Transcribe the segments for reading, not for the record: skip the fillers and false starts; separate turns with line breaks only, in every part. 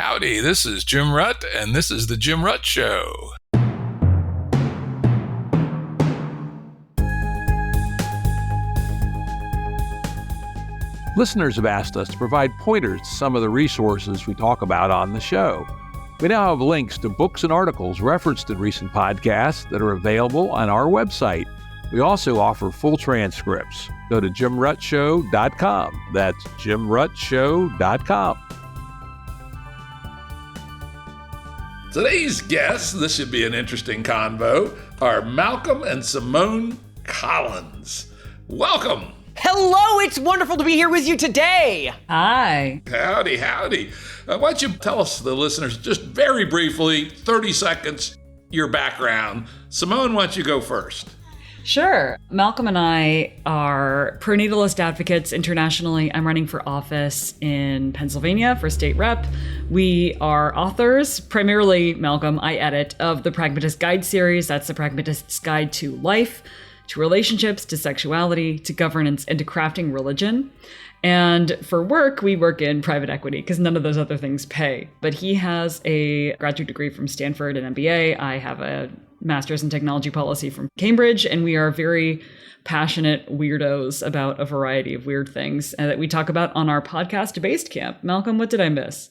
Howdy, this is Jim Rutt, and this is The Jim Rutt Show. Listeners have asked us to provide pointers to some of the resources we talk about on the show. We now have links to books and articles referenced in recent podcasts that are available on our website. We also offer full transcripts. Go to jimruttshow.com. That's jimruttshow.com. Today's guests, this should be an interesting convo, are Malcolm and Simone Collins. Welcome.
Hello, it's wonderful to be here with you today.
Hi.
Howdy, howdy. Why don't you tell us, the listeners, just very briefly, 30 seconds, your background. Simone, why don't you go first?
Sure. Malcolm and I are pro-natalist advocates internationally. I'm running for office in Pennsylvania for state rep. We are authors, primarily Malcolm, I edit, of the Pragmatist Guide series. That's the Pragmatist's Guide to Life, to relationships, to sexuality, to governance, and to crafting religion. And for work, we work in private equity because none of those other things pay. But he has a graduate degree from Stanford and MBA. I have a master's in technology policy from Cambridge, and we are very passionate weirdos about a variety of weird things that we talk about on our podcast, Based Camp. Malcolm, what did I miss?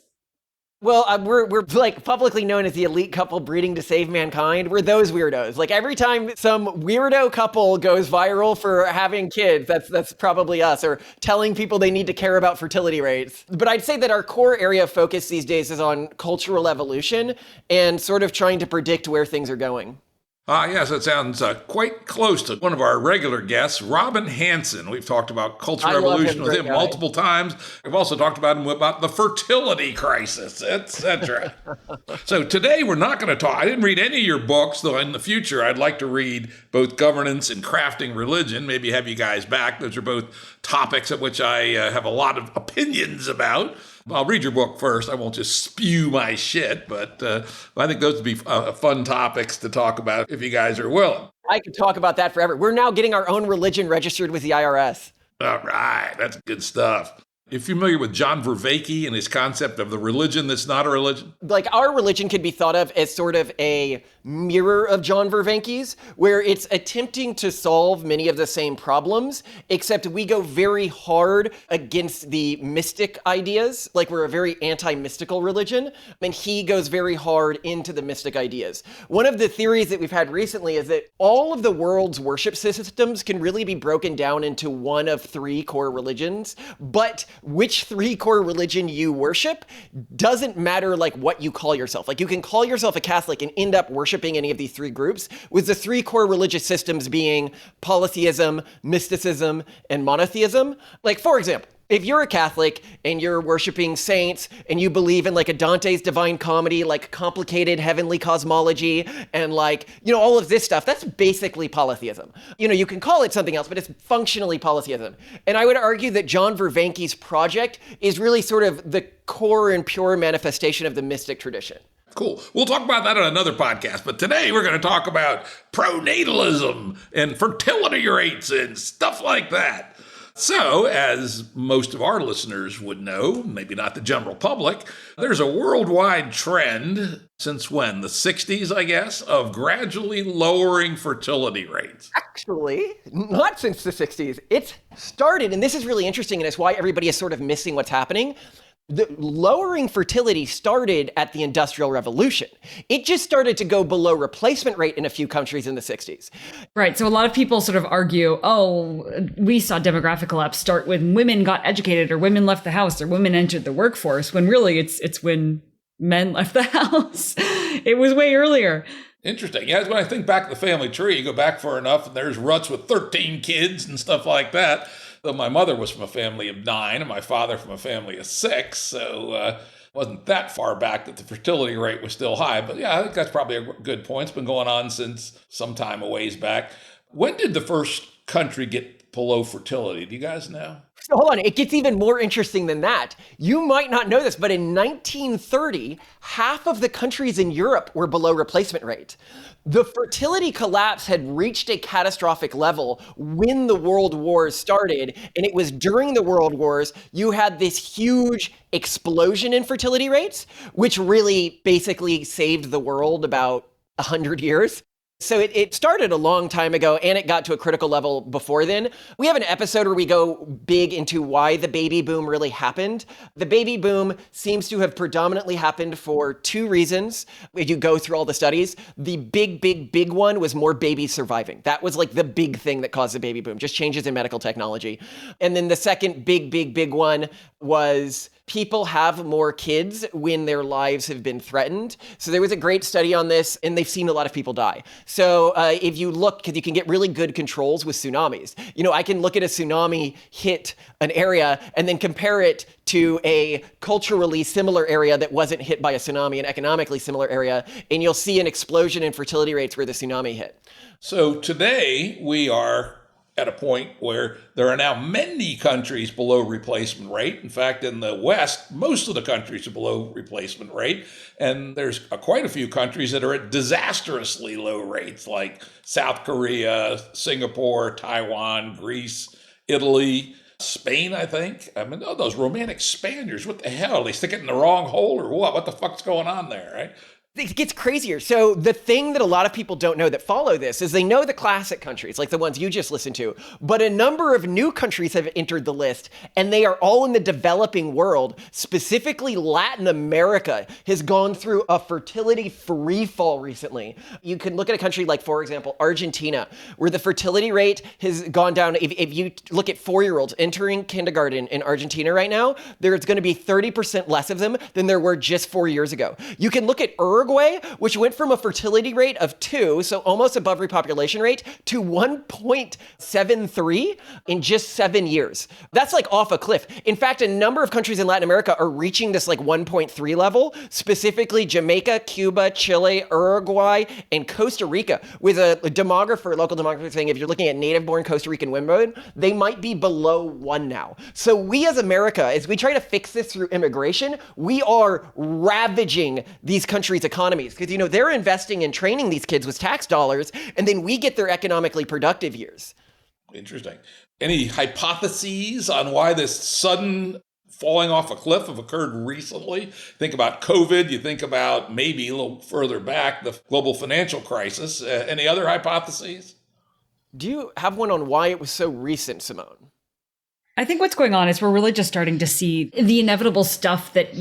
Well, we're like publicly known as the elite couple breeding to save mankind. We're those weirdos. Like every time some weirdo couple goes viral for having kids, that's probably us, or telling people they need to care about fertility rates. But I'd say that our core area of focus these days is on cultural evolution and sort of trying to predict where things are going.
Yes, it sounds quite close to one of our regular guests, Robin Hanson. We've talked about cultural evolution with him multiple times. We've also talked about him about the fertility crisis, etc. So today we're not going to talk. I didn't read any of your books, though in the future I'd like to read both Governance and Crafting Religion. Maybe have you guys back. Those are both topics at which I have a lot of opinions about. I'll read your book first. I won't just spew my shit, but I think those would be fun topics to talk about if you guys are willing.
I could talk about that forever. We're now getting our own religion registered with the IRS.
All right. That's good stuff. You're familiar with John Vervaeke and his concept of the religion that's not a religion?
Like our religion can be thought of as sort of a mirror of John Vervaeke's, where it's attempting to solve many of the same problems, except we go very hard against the mystic ideas. Like we're a very anti-mystical religion, and he goes very hard into the mystic ideas. One of the theories that we've had recently is that all of the world's worship systems can really be broken down into one of three core religions, but which three core religion you worship doesn't matter like what you call yourself. Like you can call yourself a Catholic and end up worshiping any of these three groups, with the three core religious systems being polytheism, mysticism, and monotheism. Like for example, if you're a Catholic and you're worshiping saints and you believe in like a Dante's Divine Comedy, like complicated heavenly cosmology and like, all of this stuff, that's basically polytheism. You can call it something else, but it's functionally polytheism. And I would argue that John Vervaeke's project is really sort of the core and pure manifestation of the mystic tradition.
Cool. We'll talk about that on another podcast, but today we're going to talk about pronatalism and fertility rates and stuff like that. So, as most of our listeners would know, maybe not the general public, there's a worldwide trend, since when? The 60s, I guess, of gradually lowering fertility rates.
Actually, not since the 60s. It's started, and this is really interesting, and it's why everybody is sort of missing what's happening. The lowering fertility started at the Industrial Revolution. It just started to go below replacement rate in a few countries in the 60s.
Right. So a lot of people sort of argue, we saw demographic collapse start when women got educated or women left the house or women entered the workforce, when really it's when men left the house. It was way earlier.
Interesting. Yeah, when I think back to the family tree, you go back far enough and there's Rutts with 13 kids and stuff like that. Though my mother was from a family of 9 and my father from a family of 6, so it wasn't that far back that the fertility rate was still high. But yeah, I think that's probably a good point. It's been going on since some time a ways back. When did the first country get below fertility? Do you guys know?
So hold on, it gets even more interesting than that. You might not know this, but in 1930, half of the countries in Europe were below replacement rate. The fertility collapse had reached a catastrophic level when the World Wars started, and it was during the World Wars you had this huge explosion in fertility rates, which really basically saved the world about 100 years. So it started a long time ago, and it got to a critical level before then. We have an episode where we go big into why the baby boom really happened. The baby boom seems to have predominantly happened for two reasons. If you go through all the studies, the big one was more babies surviving. That was like the big thing that caused the baby boom, just changes in medical technology. And then the second big one was people have more kids when their lives have been threatened. So there was a great study on this, and they've seen a lot of people die. So if you look, because you can get really good controls with tsunamis. You know, I can look at a tsunami hit an area and then compare it to a culturally similar area that wasn't hit by a tsunami, an economically similar area, and you'll see an explosion in fertility rates where the tsunami hit.
So today we are at a point where there are now many countries below replacement rate. In fact, in the West, most of the countries are below replacement rate. And there's quite a few countries that are at disastrously low rates, like South Korea, Singapore, Taiwan, Greece, Italy, Spain, I think. I mean, those romantic Spaniards, what the hell? They stick it in the wrong hole or what? What the fuck's going on there, right?
It gets crazier. So the thing that a lot of people don't know that follow this is they know the classic countries, like the ones you just listened to, but a number of new countries have entered the list, and they are all in the developing world. Specifically, Latin America has gone through a fertility free fall recently. You can look at a country like, for example, Argentina, where the fertility rate has gone down. If you look at 4-year-olds entering kindergarten in Argentina right now, there's going to be 30% less of them than there were just 4 years ago. You can look at Uruguay, which went from a fertility rate of 2, so almost above repopulation rate, to 1.73 in just 7 years. That's like off a cliff. In fact, a number of countries in Latin America are reaching this like 1.3 level, specifically Jamaica, Cuba, Chile, Uruguay, and Costa Rica, with a local demographer saying if you're looking at native-born Costa Rican women, they might be below 1 now. So we as America, as we try to fix this through immigration, we are ravaging these countries' economies because, you know, they're investing in training these kids with tax dollars, and then we get their economically productive years.
Interesting. Any hypotheses on why this sudden falling off a cliff have occurred recently? Think about COVID. You think about maybe a little further back, the global financial crisis. Any other hypotheses?
Do you have one on why it was so recent, Simone?
I think what's going on is we're really just starting to see the inevitable stuff that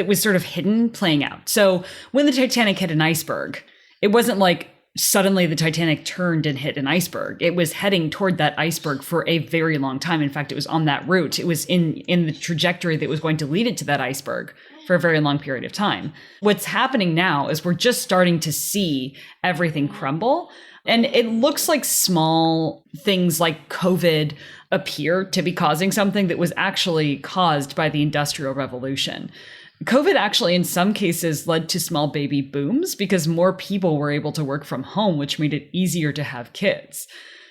was sort of hidden playing out. So when the Titanic hit an iceberg, it wasn't like suddenly the Titanic turned and hit an iceberg. It was heading toward that iceberg for a very long time. In fact, it was on that route. It was in the trajectory that was going to lead it to that iceberg for a very long period of time. What's happening now is we're just starting to see everything crumble. And it looks like small things like COVID appear to be causing something that was actually caused by the Industrial Revolution. COVID actually, in some cases, led to small baby booms because more people were able to work from home, which made it easier to have kids.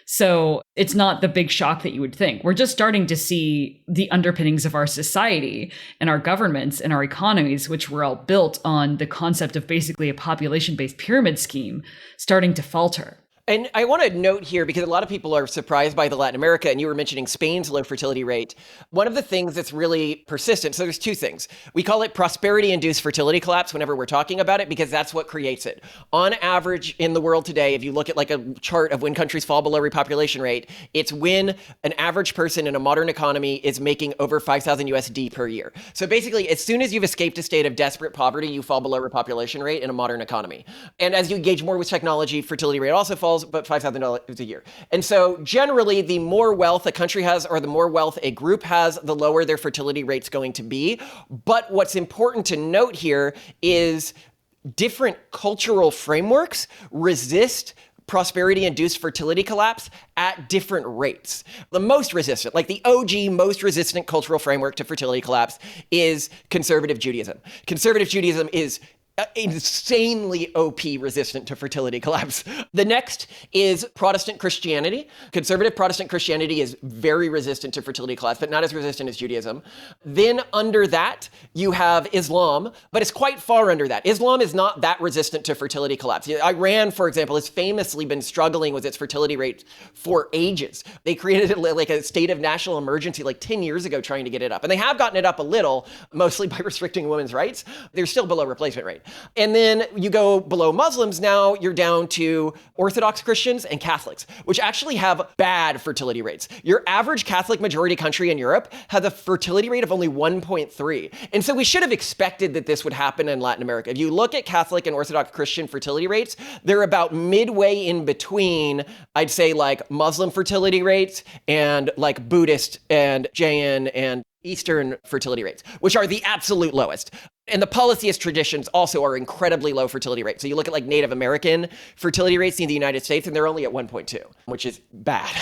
So it's not the big shock that you would think. We're just starting to see the underpinnings of our society and our governments and our economies, which were all built on the concept of basically a population-based pyramid scheme, starting to falter.
And I want to note here, because a lot of people are surprised by the Latin America, and you were mentioning Spain's low fertility rate. One of the things that's really persistent, so there's two things. We call it prosperity-induced fertility collapse whenever we're talking about it, because that's what creates it. On average in the world today, if you look at like a chart of when countries fall below repopulation rate, it's when an average person in a modern economy is making over 5,000 USD per year. So basically, as soon as you've escaped a state of desperate poverty, you fall below repopulation rate in a modern economy. And as you engage more with technology, fertility rate also falls, but $5,000 a year. And so generally, the more wealth a country has or the more wealth a group has, the lower their fertility rate's going to be. But what's important to note here is different cultural frameworks resist prosperity-induced fertility collapse at different rates. The most resistant, like the OG most resistant cultural framework to fertility collapse is conservative Judaism. Conservative Judaism is insanely OP resistant to fertility collapse. The next is Protestant Christianity. Conservative Protestant Christianity is very resistant to fertility collapse, but not as resistant as Judaism. Then under that, you have Islam, but it's quite far under that. Islam is not that resistant to fertility collapse. Iran, for example, has famously been struggling with its fertility rate for ages. They created like a state of national emergency like 10 years ago trying to get it up. And they have gotten it up a little, mostly by restricting women's rights. They're still below replacement rate. And then you go below Muslims, now you're down to Orthodox Christians and Catholics, which actually have bad fertility rates. Your average Catholic majority country in Europe has a fertility rate of only 1.3. And so we should have expected that this would happen in Latin America. If you look at Catholic and Orthodox Christian fertility rates, they're about midway in between, I'd say, like Muslim fertility rates and like Buddhist and Jain and Eastern fertility rates, which are the absolute lowest. And the polytheist traditions also are incredibly low fertility rates. So you look at like Native American fertility rates in the United States, and they're only at 1.2, which is bad.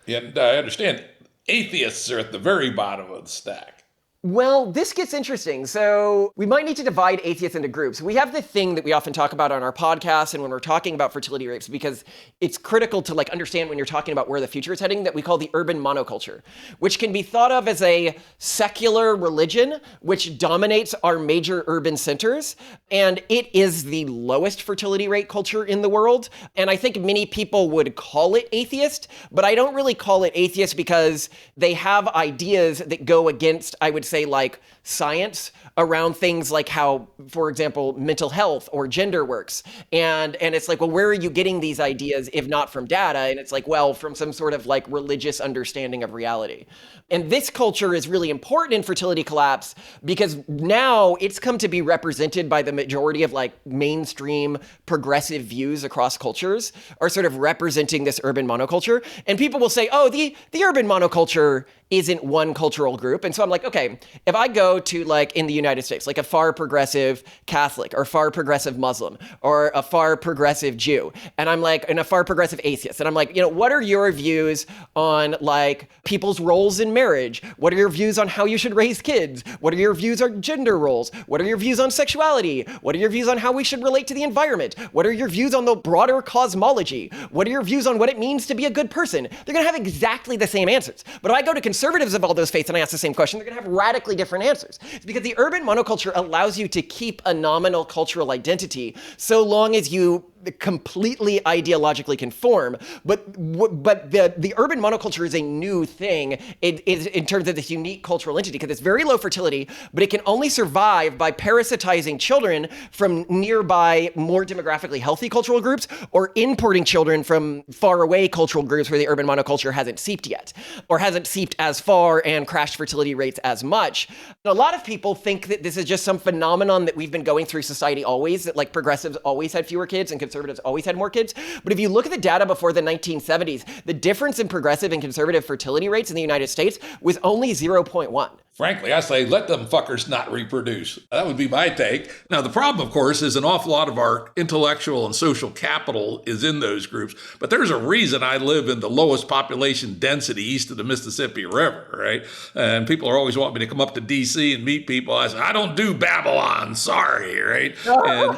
And I understand atheists are at the very bottom of the stack.
Well, this gets interesting. So we might need to divide atheists into groups. We have the thing that we often talk about on our podcast and when we're talking about fertility rates, because it's critical to like understand when you're talking about where the future is heading, that we call the urban monoculture, which can be thought of as a secular religion which dominates our major urban centers. And it is the lowest fertility rate culture in the world. And I think many people would call it atheist, but I don't really call it atheist because they have ideas that go against, I would say, like science around things like how, for example, mental health or gender works. And it's like, well, where are you getting these ideas if not from data? And it's like, well, from some sort of like religious understanding of reality. And this culture is really important in fertility collapse because now it's come to be represented by the majority of like mainstream progressive views across cultures are sort of representing this urban monoculture. And people will say, oh, the urban monoculture isn't one cultural group. And so I'm like, okay, if I go to like in the United States, like a far progressive Catholic or far progressive Muslim or a far progressive Jew, and I'm like, and a far progressive atheist, and I'm like, what are your views on like people's roles in marriage? What are your views on how you should raise kids? What are your views on gender roles? What are your views on sexuality? What are your views on how we should relate to the environment? What are your views on the broader cosmology? What are your views on what it means to be a good person? They're gonna have exactly the same answers. But if I go to conservatives of all those faiths and I ask the same question, they're gonna have radically different answers. It's because the urban monoculture allows you to keep a nominal cultural identity so long as you completely ideologically conform, but the urban monoculture is a new thing in terms of this unique cultural entity because it's very low fertility, but it can only survive by parasitizing children from nearby, more demographically healthy cultural groups or importing children from far away cultural groups where the urban monoculture hasn't seeped yet or hasn't seeped as far and crashed fertility rates as much. And a lot of people think that this is just some phenomenon that we've been going through society always, that like progressives always had fewer kids and conservatives always had more kids. But if you look at the data before the 1970s, the difference in progressive and conservative fertility rates in the United States was only 0.1.
Frankly, I say let them fuckers not reproduce. That would be my take. Now, the problem, of course, is an awful lot of our intellectual and social capital is in those groups. But there's a reason I live in the lowest population density east of the Mississippi River, right? And people are always wanting me to come up to D.C. and meet people. I say, I don't do Babylon, sorry, right? And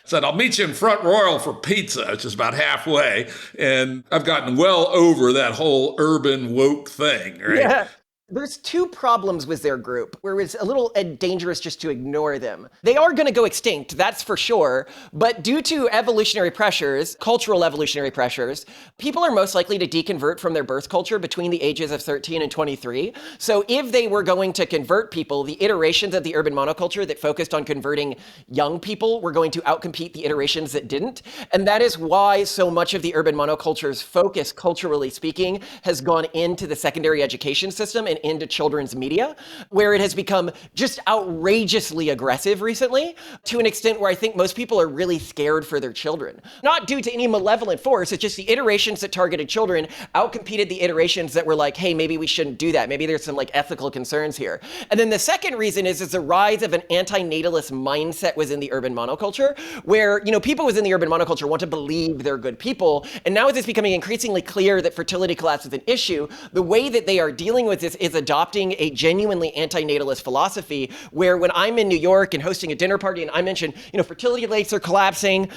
said, I'll meet you in Front Royal for pizza, which is about halfway. And I've gotten well over that whole urban woke thing, right?
Yeah. There's two problems with their group where it's a little dangerous just to ignore them. They are going to go extinct, that's for sure. But due to evolutionary pressures, cultural evolutionary pressures, people are most likely to deconvert from their birth culture between the ages of 13 and 23. So if they were going to convert people, the iterations of the urban monoculture that focused on converting young people were going to outcompete the iterations that didn't. And that is why so much of the urban monoculture's focus, culturally speaking, has gone into the secondary education system and into children's media, where it has become just outrageously aggressive recently, to an extent where I think most people are really scared for their children. Not due to any malevolent force, it's just the iterations that targeted children outcompeted the iterations that were like, hey, maybe we shouldn't do that. Maybe there's some like ethical concerns here. And then the second reason is the rise of an anti-natalist mindset within the urban monoculture, where, people within the urban monoculture want to believe they're good people. And now as it's becoming increasingly clear that fertility collapse is an issue, the way that they are dealing with this is adopting a genuinely anti-natalist philosophy where when I'm in New York and hosting a dinner party and I mention, fertility rates are collapsing,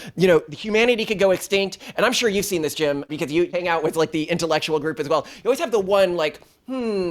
humanity could go extinct. And I'm sure you've seen this, Jim, because you hang out with like the intellectual group as well. You always have the one like,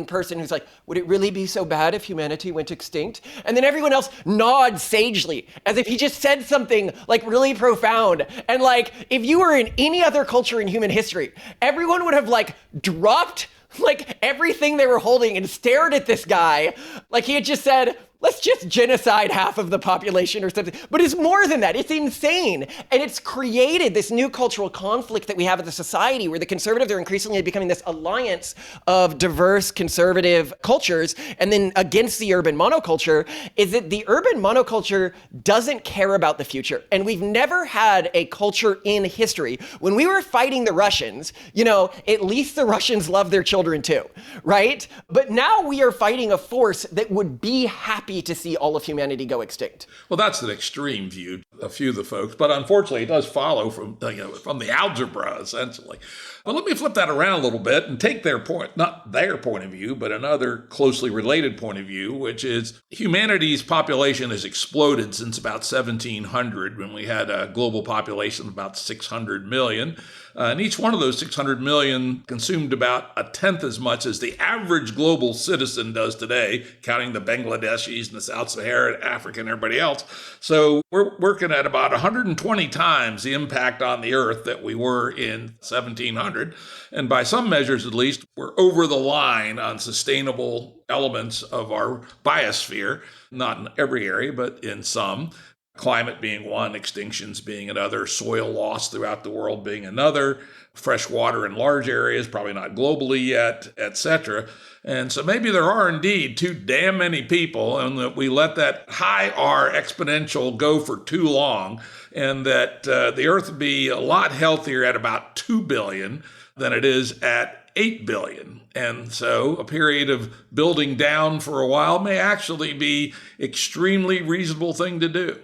person who's like, would it really be so bad if humanity went extinct? And then everyone else nods sagely as if he just said something like really profound. And like, if you were in any other culture in human history, everyone would have like dropped like everything they were holding and stared at this guy like he had just said, let's just genocide half of the population or something. But it's more than that. It's insane. And it's created this new cultural conflict that we have as a society where the conservatives are increasingly becoming this alliance of diverse conservative cultures and then against the urban monoculture is that the urban monoculture doesn't care about the future. And we've never had a culture in history. When we were fighting the Russians, at least the Russians love their children too, right? But now we are fighting a force that would be happy to see all of humanity go extinct.
Well, that's an extreme view, a few of the folks, but unfortunately it does follow from the algebra, essentially. But let me flip that around a little bit and take their point, not their point of view, but another closely related point of view, which is humanity's population has exploded since about 1700, when we had a global population of about 600 million. And each one of those 600 million consumed about a tenth as much as the average global citizen does today, counting the Bangladeshis and the South Saharan, Africa, and everybody else. So we're working at about 120 times the impact on the Earth that we were in 1700. And by some measures, at least, we're over the line on sustainable elements of our biosphere, not in every area, but in some. Climate being one, extinctions being another, soil loss throughout the world being another, fresh water in large areas, probably not globally yet, etc. And so maybe there are indeed too damn many people, and that we let that high R exponential go for too long, and that the Earth would be a lot healthier at about 2 billion than it is at 8 billion. And so a period of building down for a while may actually be extremely reasonable thing to do.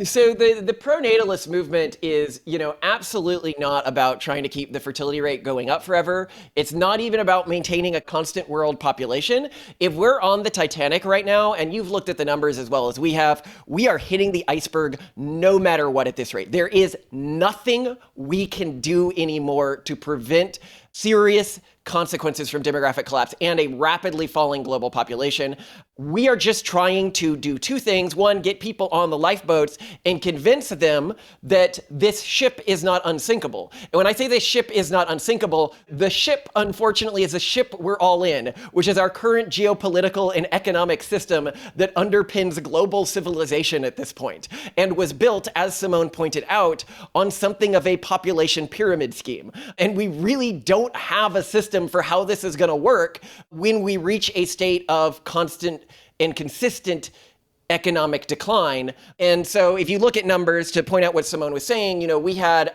So the pro-natalist movement is, absolutely not about trying to keep the fertility rate going up forever. It's not even about maintaining a constant world population. If we're on the Titanic right now, and you've looked at the numbers as well as we have, we are hitting the iceberg no matter what at this rate. There is nothing we can do anymore to prevent serious consequences from demographic collapse and a rapidly falling global population. We are just trying to do two things. One, get people on the lifeboats and convince them that this ship is not unsinkable. And when I say this ship is not unsinkable, the ship, unfortunately, is a ship we're all in, which is our current geopolitical and economic system that underpins global civilization at this point, and was built, as Simone pointed out, on something of a population pyramid scheme. And we really don't have a system for how this is going to work when we reach a state of constant and consistent economic decline. And so if you look at numbers, to point out what Simone was saying, we had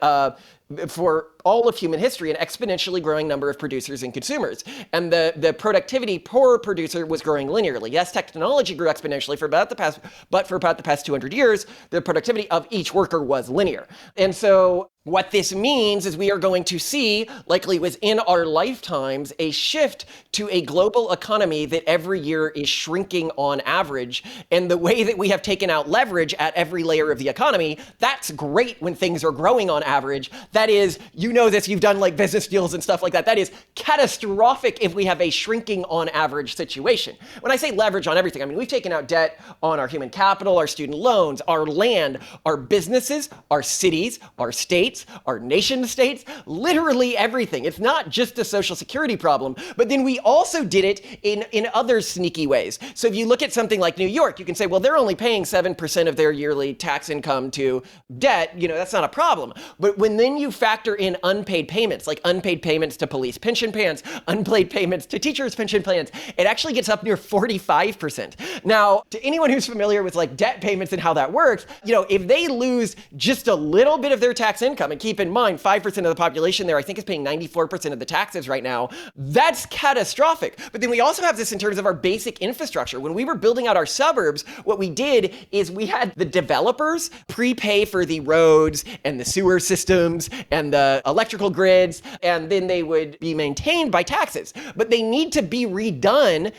for all of human history, an exponentially growing number of producers and consumers. And the productivity per producer was growing linearly. Yes, technology grew exponentially for about the past 200 years, the productivity of each worker was linear. And so what this means is we are going to see, likely within our lifetimes, a shift to a global economy that every year is shrinking on average. And the way that we have taken out leverage at every layer of the economy, that's great when things are growing on average. That is, this, you've done like business deals and stuff like that. That is catastrophic if we have a shrinking on average situation. When I say leverage on everything, I mean, we've taken out debt on our human capital, our student loans, our land, our businesses, our cities, our states, our nation states, literally everything. It's not just a social security problem, but then we also did it in other sneaky ways. So if you look at something like New York, you can say, well, they're only paying 7% of their yearly tax income to debt. That's not a problem. But when then you factor in unpaid payments, like unpaid payments to police pension plans, unpaid payments to teachers' pension plans, it actually gets up near 45%. Now, to anyone who's familiar with like debt payments and how that works, if they lose just a little bit of their tax income, income. And keep in mind, 5% of the population there, I think, is paying 94% of the taxes right now. That's catastrophic. But then we also have this in terms of our basic infrastructure. When we were building out our suburbs, what we did is we had the developers prepay for the roads and the sewer systems and the electrical grids, and then they would be maintained by taxes. But they need to be redone,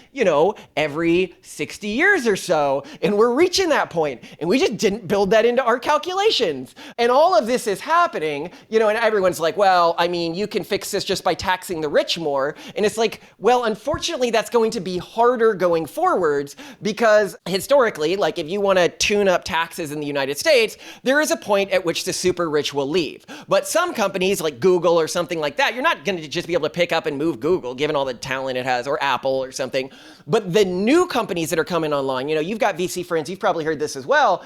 every 60 years or so. And we're reaching that point, and we just didn't build that into our calculations. And all of this is happening, and everyone's like, well, I mean, you can fix this just by taxing the rich more. And it's like, well, unfortunately, that's going to be harder going forwards, because historically, like if you want to tune up taxes in the United States, there is a point at which the super rich will leave. But some companies like Google or something like that, you're not going to just be able to pick up and move Google, given all the talent it has, or Apple or something. But the new companies that are coming online, you've got VC friends, you've probably heard this as well.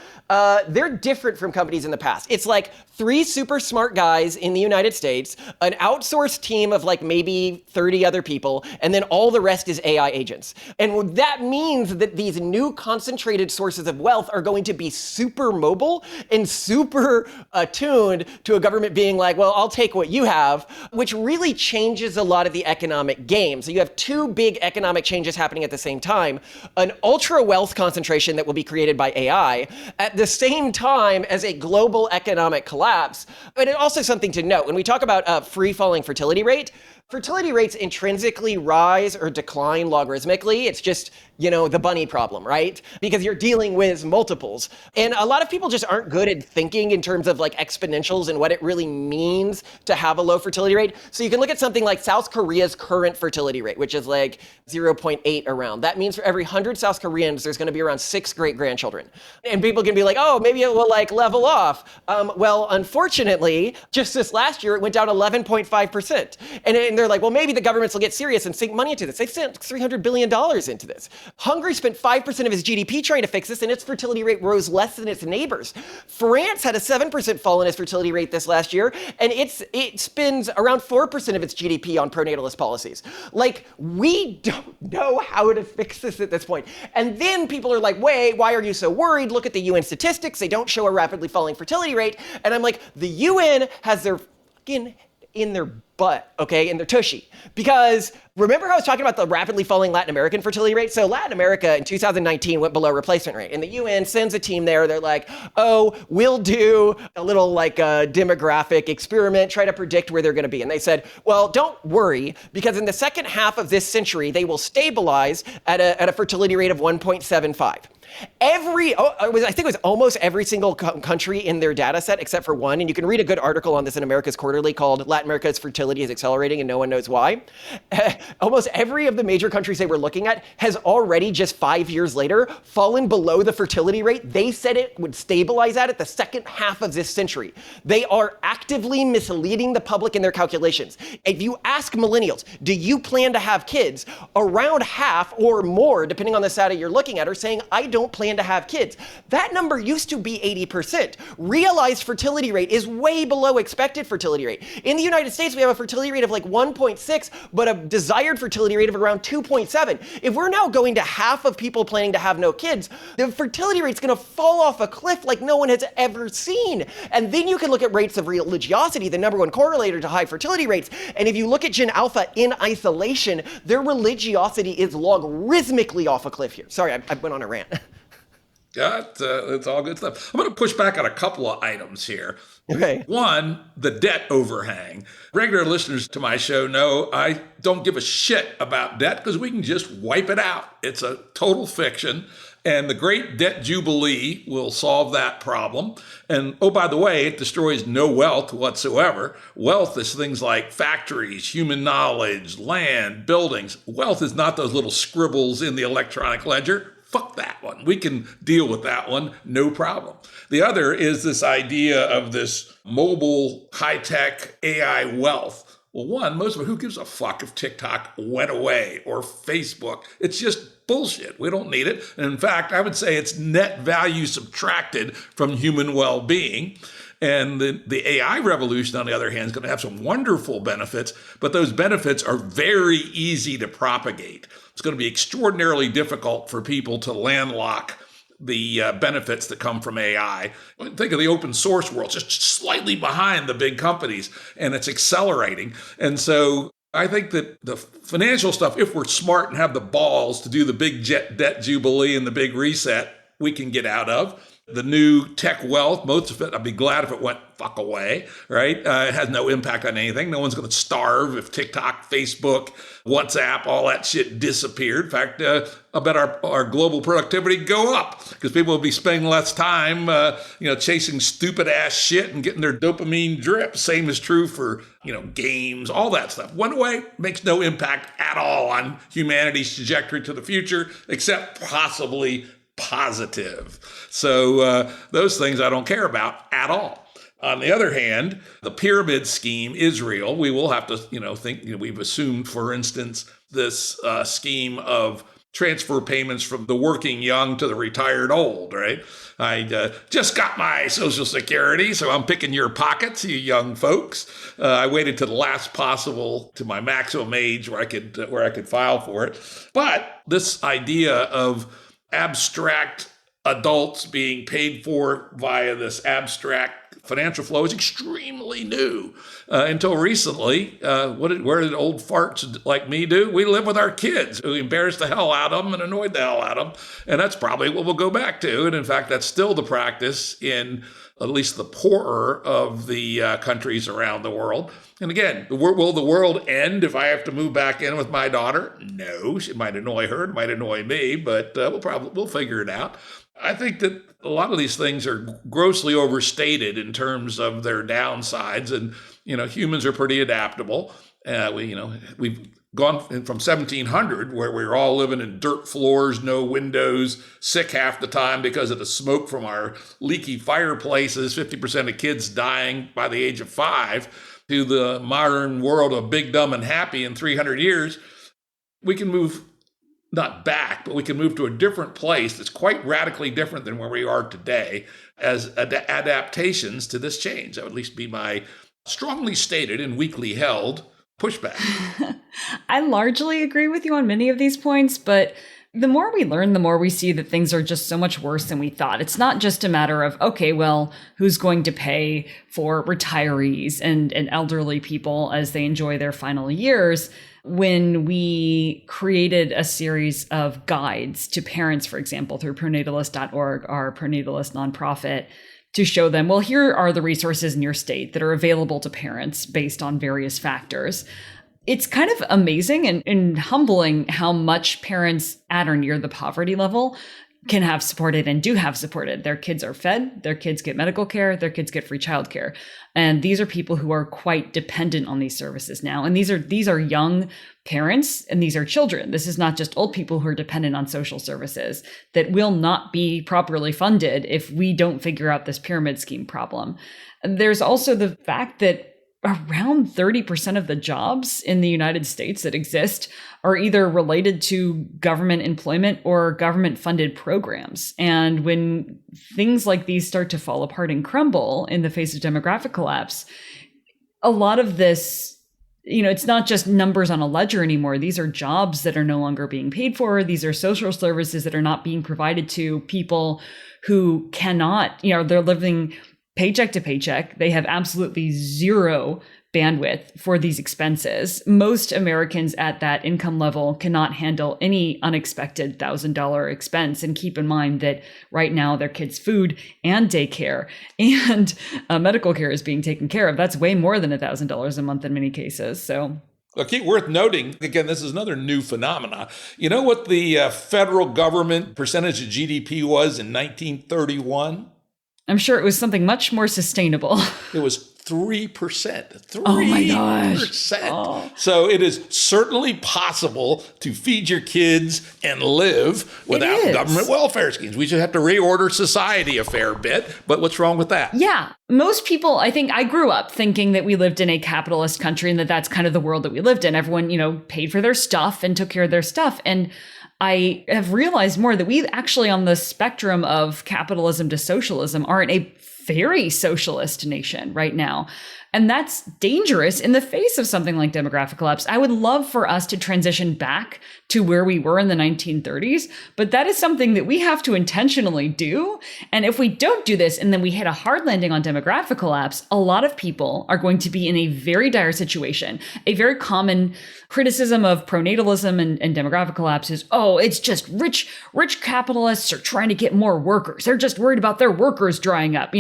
They're different from companies in the past. It's like 3 super smart guys in the United States, an outsourced team of like maybe 30 other people, and then all the rest is AI agents. And that means that these new concentrated sources of wealth are going to be super mobile and super attuned to a government being like, well, I'll take what you have, which really changes a lot of the economic game. So you have 2 big economic changes happening at the same time: an ultra wealth concentration that will be created by AI at the same time as a global economic collapse. But it also something to note when we talk about free falling fertility rates intrinsically rise or decline logarithmically. It's just, the bunny problem, right? Because you're dealing with multiples. And a lot of people just aren't good at thinking in terms of like exponentials and what it really means to have a low fertility rate. So you can look at something like South Korea's current fertility rate, which is like 0.8 around. That means for every 100 South Koreans, there's going to be around 6 great-grandchildren. And people can be like, oh, maybe it will like level off. Well, unfortunately, just this last year, it went down 11.5%. And they're like, well, maybe the governments will get serious and sink money into this. They've sent $300 billion into this. Hungary spent 5% of its GDP trying to fix this, and its fertility rate rose less than its neighbors. France had a 7% fall in its fertility rate this last year, and it spends around 4% of its GDP on pro-natalist policies. Like, we don't know how to fix this at this point. And then people are like, wait, why are you so worried? Look at the UN statistics. They don't show a rapidly falling fertility rate. And I'm like, the UN has their fucking in their butt, okay, in their tushy. Because remember how I was talking about the rapidly falling Latin American fertility rate? So Latin America in 2019 went below replacement rate. And the UN sends a team there. They're like, oh, we'll do a little like demographic experiment, try to predict where they're going to be. And they said, well, don't worry, because in the second half of this century, they will stabilize at a fertility rate of 1.75. I think it was almost every single country in their data set except for one, and you can read a good article on this in America's Quarterly called Latin America's Fertility is Accelerating and No One Knows Why. Almost every of the major countries they were looking at has already, just 5 years later, fallen below the fertility rate they said it would stabilize at the second half of this century. They are actively misleading the public in their calculations. If you ask millennials, do you plan to have kids? Around half or more, depending on the data you're looking at, are saying, I don't plan to have kids. That number used to be 80%. Realized fertility rate is way below expected fertility rate. In the United States, we have a fertility rate of like 1.6, but a desired fertility rate of around 2.7. If we're now going to half of people planning to have no kids, the fertility rate's going to fall off a cliff like no one has ever seen. And then you can look at rates of religiosity, the number one correlator to high fertility rates. And if you look at Gen Alpha in isolation, their religiosity is logarithmically off a cliff here. Sorry, I went on a rant.
It's all good stuff. I'm going to push back on a couple of items here.
Okay.
One, the debt overhang. Regular listeners to my show know I don't give a shit about debt because we can just wipe it out. It's a total fiction. And the great debt jubilee will solve that problem. And oh, by the way, it destroys no wealth whatsoever. Wealth is things like factories, human knowledge, land, buildings. Wealth is not those little scribbles in the electronic ledger. Fuck that one. We can deal with that one, no problem. The other is this idea of this mobile, high-tech AI wealth. Well, one, most of it, who gives a fuck if TikTok went away or Facebook? It's just bullshit. We don't need it. And in fact, I would say it's net value subtracted from human well-being. And the AI revolution, on the other hand, is going to have some wonderful benefits, but those benefits are very easy to propagate. It's going to be extraordinarily difficult for people to landlock the benefits that come from AI. Think of the open source world, just slightly behind the big companies, and it's accelerating. And so I think that the financial stuff, if we're smart and have the balls to do the big debt jubilee and the big reset, we can get out of. The new tech wealth, most of it, I'd be glad if it went fuck away, right? It has no impact on anything. No one's going to starve if TikTok, Facebook, WhatsApp, all that shit disappeared. In fact, I bet our global productivity go up because people will be spending less time, chasing stupid ass shit and getting their dopamine drip. Same is true for, games, all that stuff. Went away, makes no impact at all on humanity's trajectory to the future, except possibly positive. So those things I don't care about at all. On the other hand, the pyramid scheme is real. We will have to, think, we've assumed, for instance, this scheme of transfer payments from the working young to the retired old, right? I just got my Social Security, so I'm picking your pockets, you young folks. I waited to the last possible, to my maximum age where I could file for it. But this idea of abstract adults being paid for via this abstract financial flow is extremely new. Until recently, where did old farts like me do? We live with our kids. We embarrassed the hell out of them and annoyed the hell out of them. And that's probably what we'll go back to. And in fact, that's still the practice in at least the poorer of the countries around the world. And again, will the world end if I have to move back in with my daughter? No, it might annoy her, it might annoy me, but we'll figure it out. I think that a lot of these things are grossly overstated in terms of their downsides, and humans are pretty adaptable. We've gone from 1700, where we were all living in dirt floors, no windows, sick half the time because of the smoke from our leaky fireplaces, 50% of kids dying by the age of 5, to the modern world of big, dumb, and happy in 300 years. We can move not back, but we can move to a different place that's quite radically different than where we are today as adaptations to this change. That would at least be my strongly stated and weakly held pushback.
I largely agree with you on many of these points, but the more we learn, the more we see that things are just so much worse than we thought. It's not just a matter of, okay, well, who's going to pay for retirees and elderly people as they enjoy their final years? When we created a series of guides to parents, for example, through pronatalist.org, our pronatalist nonprofit, to show them, well, here are the resources in your state that are available to parents based on various factors. It's kind of amazing and humbling how much parents at or near the poverty level can have supported and do have supported. Their kids are fed, their kids get medical care, their kids get free childcare. And these are people who are quite dependent on these services now. And these are young parents and these are children. This is not just old people who are dependent on social services that will not be properly funded if we don't figure out this pyramid scheme problem. And there's also the fact that around 30% of the jobs in the United States that exist are either related to government employment or government funded programs. And when things like these start to fall apart and crumble in the face of demographic collapse, a lot of this, it's not just numbers on a ledger anymore. These are jobs that are no longer being paid for. These are social services that are not being provided to people who cannot, they're living paycheck to paycheck. They have absolutely zero bandwidth for these expenses. Most Americans at that income level cannot handle any unexpected $1,000 expense. And keep in mind that right now their kids' food and daycare and medical care is being taken care of. That's way more than $1,000 a month in many cases. So
worth noting, again, this is another new phenomena. You know what the federal government percentage of GDP was in 1931?
I'm sure it was something much more sustainable.
It was 3%. 3%.
Oh my gosh. Oh.
So it is certainly possible to feed your kids and live without government welfare schemes. We should have to reorder society a fair bit. But what's wrong with that?
Yeah. Most people, I think I grew up thinking that we lived in a capitalist country and that that's kind of the world that we lived in. Everyone, paid for their stuff and took care of their stuff. And I have realized more that we actually on the spectrum of capitalism to socialism are in a very socialist nation right now. And that's dangerous in the face of something like demographic collapse. I would love for us to transition back to where we were in the 1930s, but that is something that we have to intentionally do. And if we don't do this and then we hit a hard landing on demographic collapse, a lot of people are going to be in a very dire situation. A very common criticism of pronatalism and demographic collapse is, oh, it's just rich capitalists are trying to get more workers. They're just worried about their workers drying up.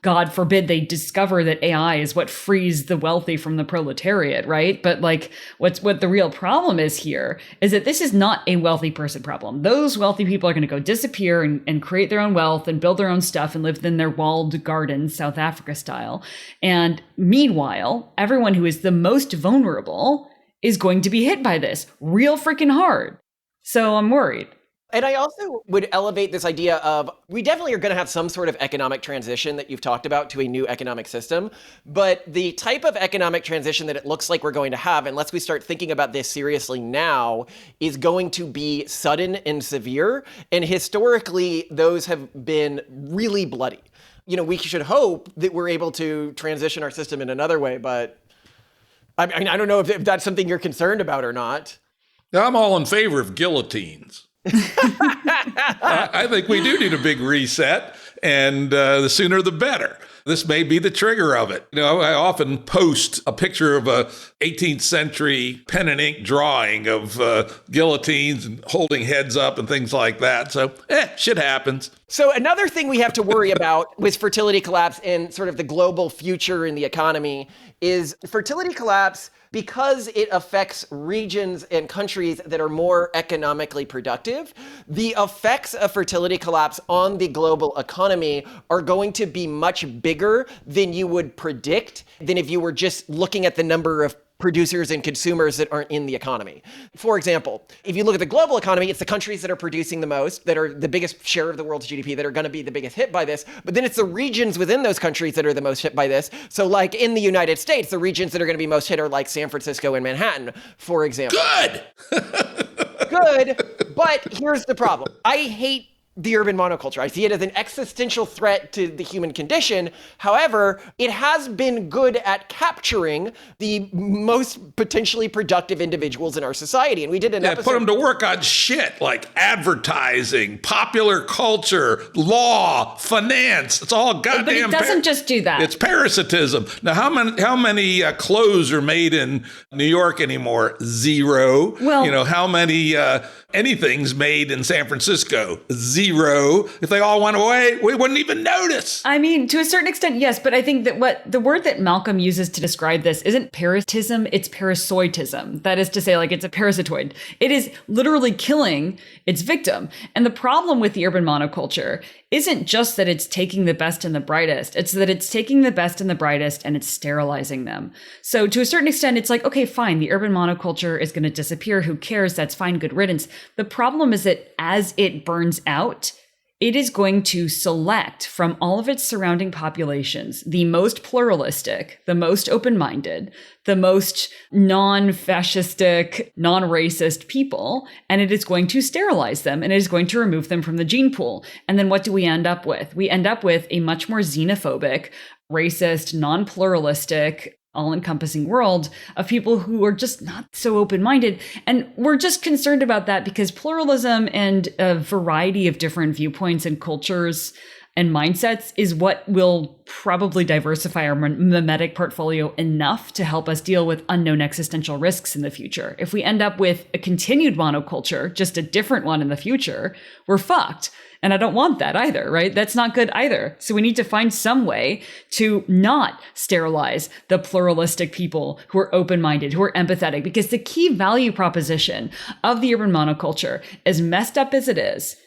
God forbid they discover that AI is what frees the wealthy from the proletariat, right? But like what the real problem is here is that this is not a wealthy person problem. Those wealthy people are going to go disappear and create their own wealth and build their own stuff and live in their walled gardens, South Africa style. And meanwhile, everyone who is the most vulnerable is going to be hit by this real freaking hard. So I'm worried.
And I also would elevate this idea of, we definitely are going to have some sort of economic transition that you've talked about to a new economic system. But the type of economic transition that it looks like we're going to have, unless we start thinking about this seriously now, is going to be sudden and severe. And historically, those have been really bloody. We should hope that we're able to transition our system in another way, but I mean, I don't know if that's something you're concerned about or not.
I'm all in favor of guillotines. I think we do need a big reset, and the sooner the better. This may be the trigger of it. I often post a picture of a 18th century pen and ink drawing of guillotines and holding heads up and things like that. So, shit happens.
So another thing we have to worry about with fertility collapse and sort of the global future in the economy is fertility collapse, because it affects regions and countries that are more economically productive. The effects of fertility collapse on the global economy are going to be much bigger than you would predict, than if you were just looking at the number of producers and consumers that aren't in the economy. For example, if you look at the global economy, it's the countries that are producing the most, that are the biggest share of the world's GDP, that are going to be the biggest hit by this. But then it's the regions within those countries that are the most hit by this. So like in the United States, the regions that are going to be most hit are like San Francisco and Manhattan, for example.
Good!
Good, but here's the problem. I hate the urban monoculture. I see it as an existential threat to the human condition. However, it has been good at capturing the most potentially productive individuals in our society. And we did an episode.
Put them to work on shit like advertising, popular culture, law, finance. It's all goddamn.
But it doesn't just do that.
It's parasitism. Now, how many clothes are made in New York anymore? Zero.
Well,
how many anything's made in San Francisco? Zero. If they all went away, we wouldn't even notice.
I mean, to a certain extent, yes. But I think that what the word that Malcolm uses to describe this isn't parasitism, it's parasitoidism. That is to say, like, it's a parasitoid. It is literally killing its victim. And the problem with the urban monoculture isn't just that it's taking the best and the brightest. It's that it's taking the best and the brightest and it's sterilizing them. So to a certain extent, it's like, okay, fine, the urban monoculture is going to disappear. Who cares? That's fine. Good riddance. The problem is that as it burns out, it is going to select from all of its surrounding populations the most pluralistic, the most open-minded, the most non-fascistic, non-racist people, and it is going to sterilize them, and it is going to remove them from the gene pool. And then what do we end up with? We end up with a much more xenophobic, racist, non-pluralistic, all-encompassing world of people who are just not so open-minded. And we're just concerned about that because pluralism and a variety of different viewpoints and cultures and mindsets is what will probably diversify our mimetic portfolio enough to help us deal with unknown existential risks in the future. If we end up with a continued monoculture, just a different one in the future, we're fucked. And I don't want that either, right? That's not good either. So we need to find some way to not sterilize the pluralistic people who are open-minded, who are empathetic, because the key value proposition of the urban monoculture, as messed up as it is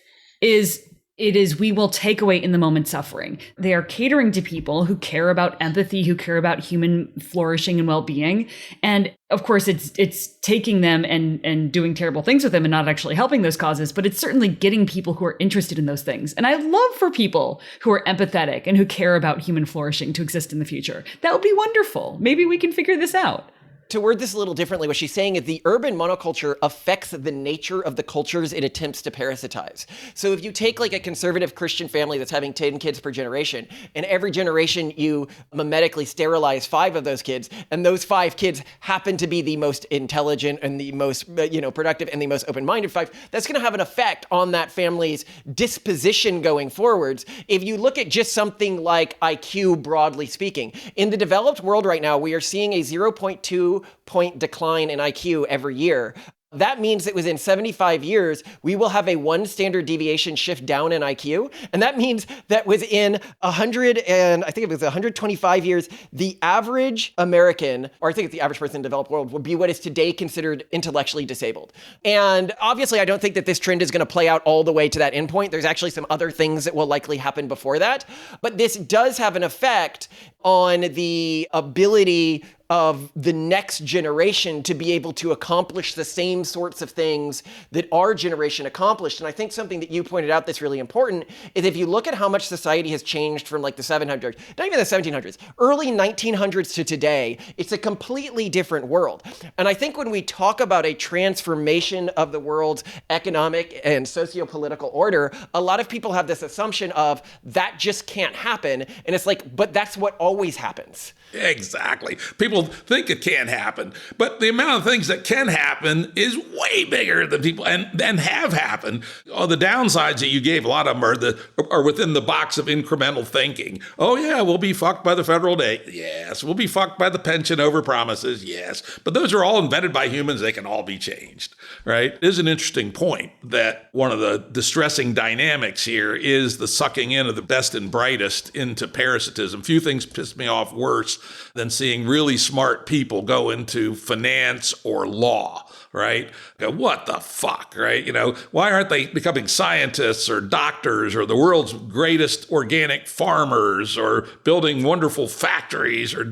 we will take away in the moment suffering. They are catering to people who care about empathy, who care about human flourishing and well-being. And of course, it's taking them and doing terrible things with them and not actually helping those causes, but it's certainly getting people who are interested in those things. And I love for people who are empathetic and who care about human flourishing to exist in the future. That would be wonderful. Maybe we can figure this out.
To word this a little differently, what she's saying is the urban monoculture affects the nature of the cultures it attempts to parasitize. So if you take like a conservative Christian family that's having 10 kids per generation, and every generation you mimetically sterilize 5 of those kids, and those 5 kids happen to be the most intelligent and the most productive and the most open-minded 5, that's going to have an effect on that family's disposition going forwards. If you look at just something like IQ, broadly speaking, in the developed world right now, we are seeing a 0.2 point decline in IQ every year. That means that within 75 years, we will have a 1 standard deviation shift down in IQ. And that means that within 125 years, the average American, or I think it's the average person in the developed world, would be what is today considered intellectually disabled. And obviously, I don't think that this trend is going to play out all the way to that endpoint. There's actually some other things that will likely happen before that. But this does have an effect on the ability of the next generation to be able to accomplish the same sorts of things that our generation accomplished. And I think something that you pointed out that's really important is if you look at how much society has changed from like the 700s, not even the 1700s, early 1900s to today, it's a completely different world. And I think when we talk about a transformation of the world's economic and socio-political order, a lot of people have this assumption of that just can't happen. And it's like, but that's what always happens.
Exactly. People think it can't happen, but the amount of things that can happen is way bigger than people and have happened. Oh, the downsides that you gave, a lot of them are within the box of incremental thinking. Oh yeah, we'll be fucked by the federal debt. Yes. We'll be fucked by the pension overpromises. Yes. But those are all invented by humans. They can all be changed, right? It is an interesting point that one of the distressing dynamics here is the sucking in of the best and brightest into parasitism. Few things piss me off worse than seeing really smart people go into finance or law, right? Go, what the fuck, right? Why aren't they becoming scientists or doctors or the world's greatest organic farmers or building wonderful factories or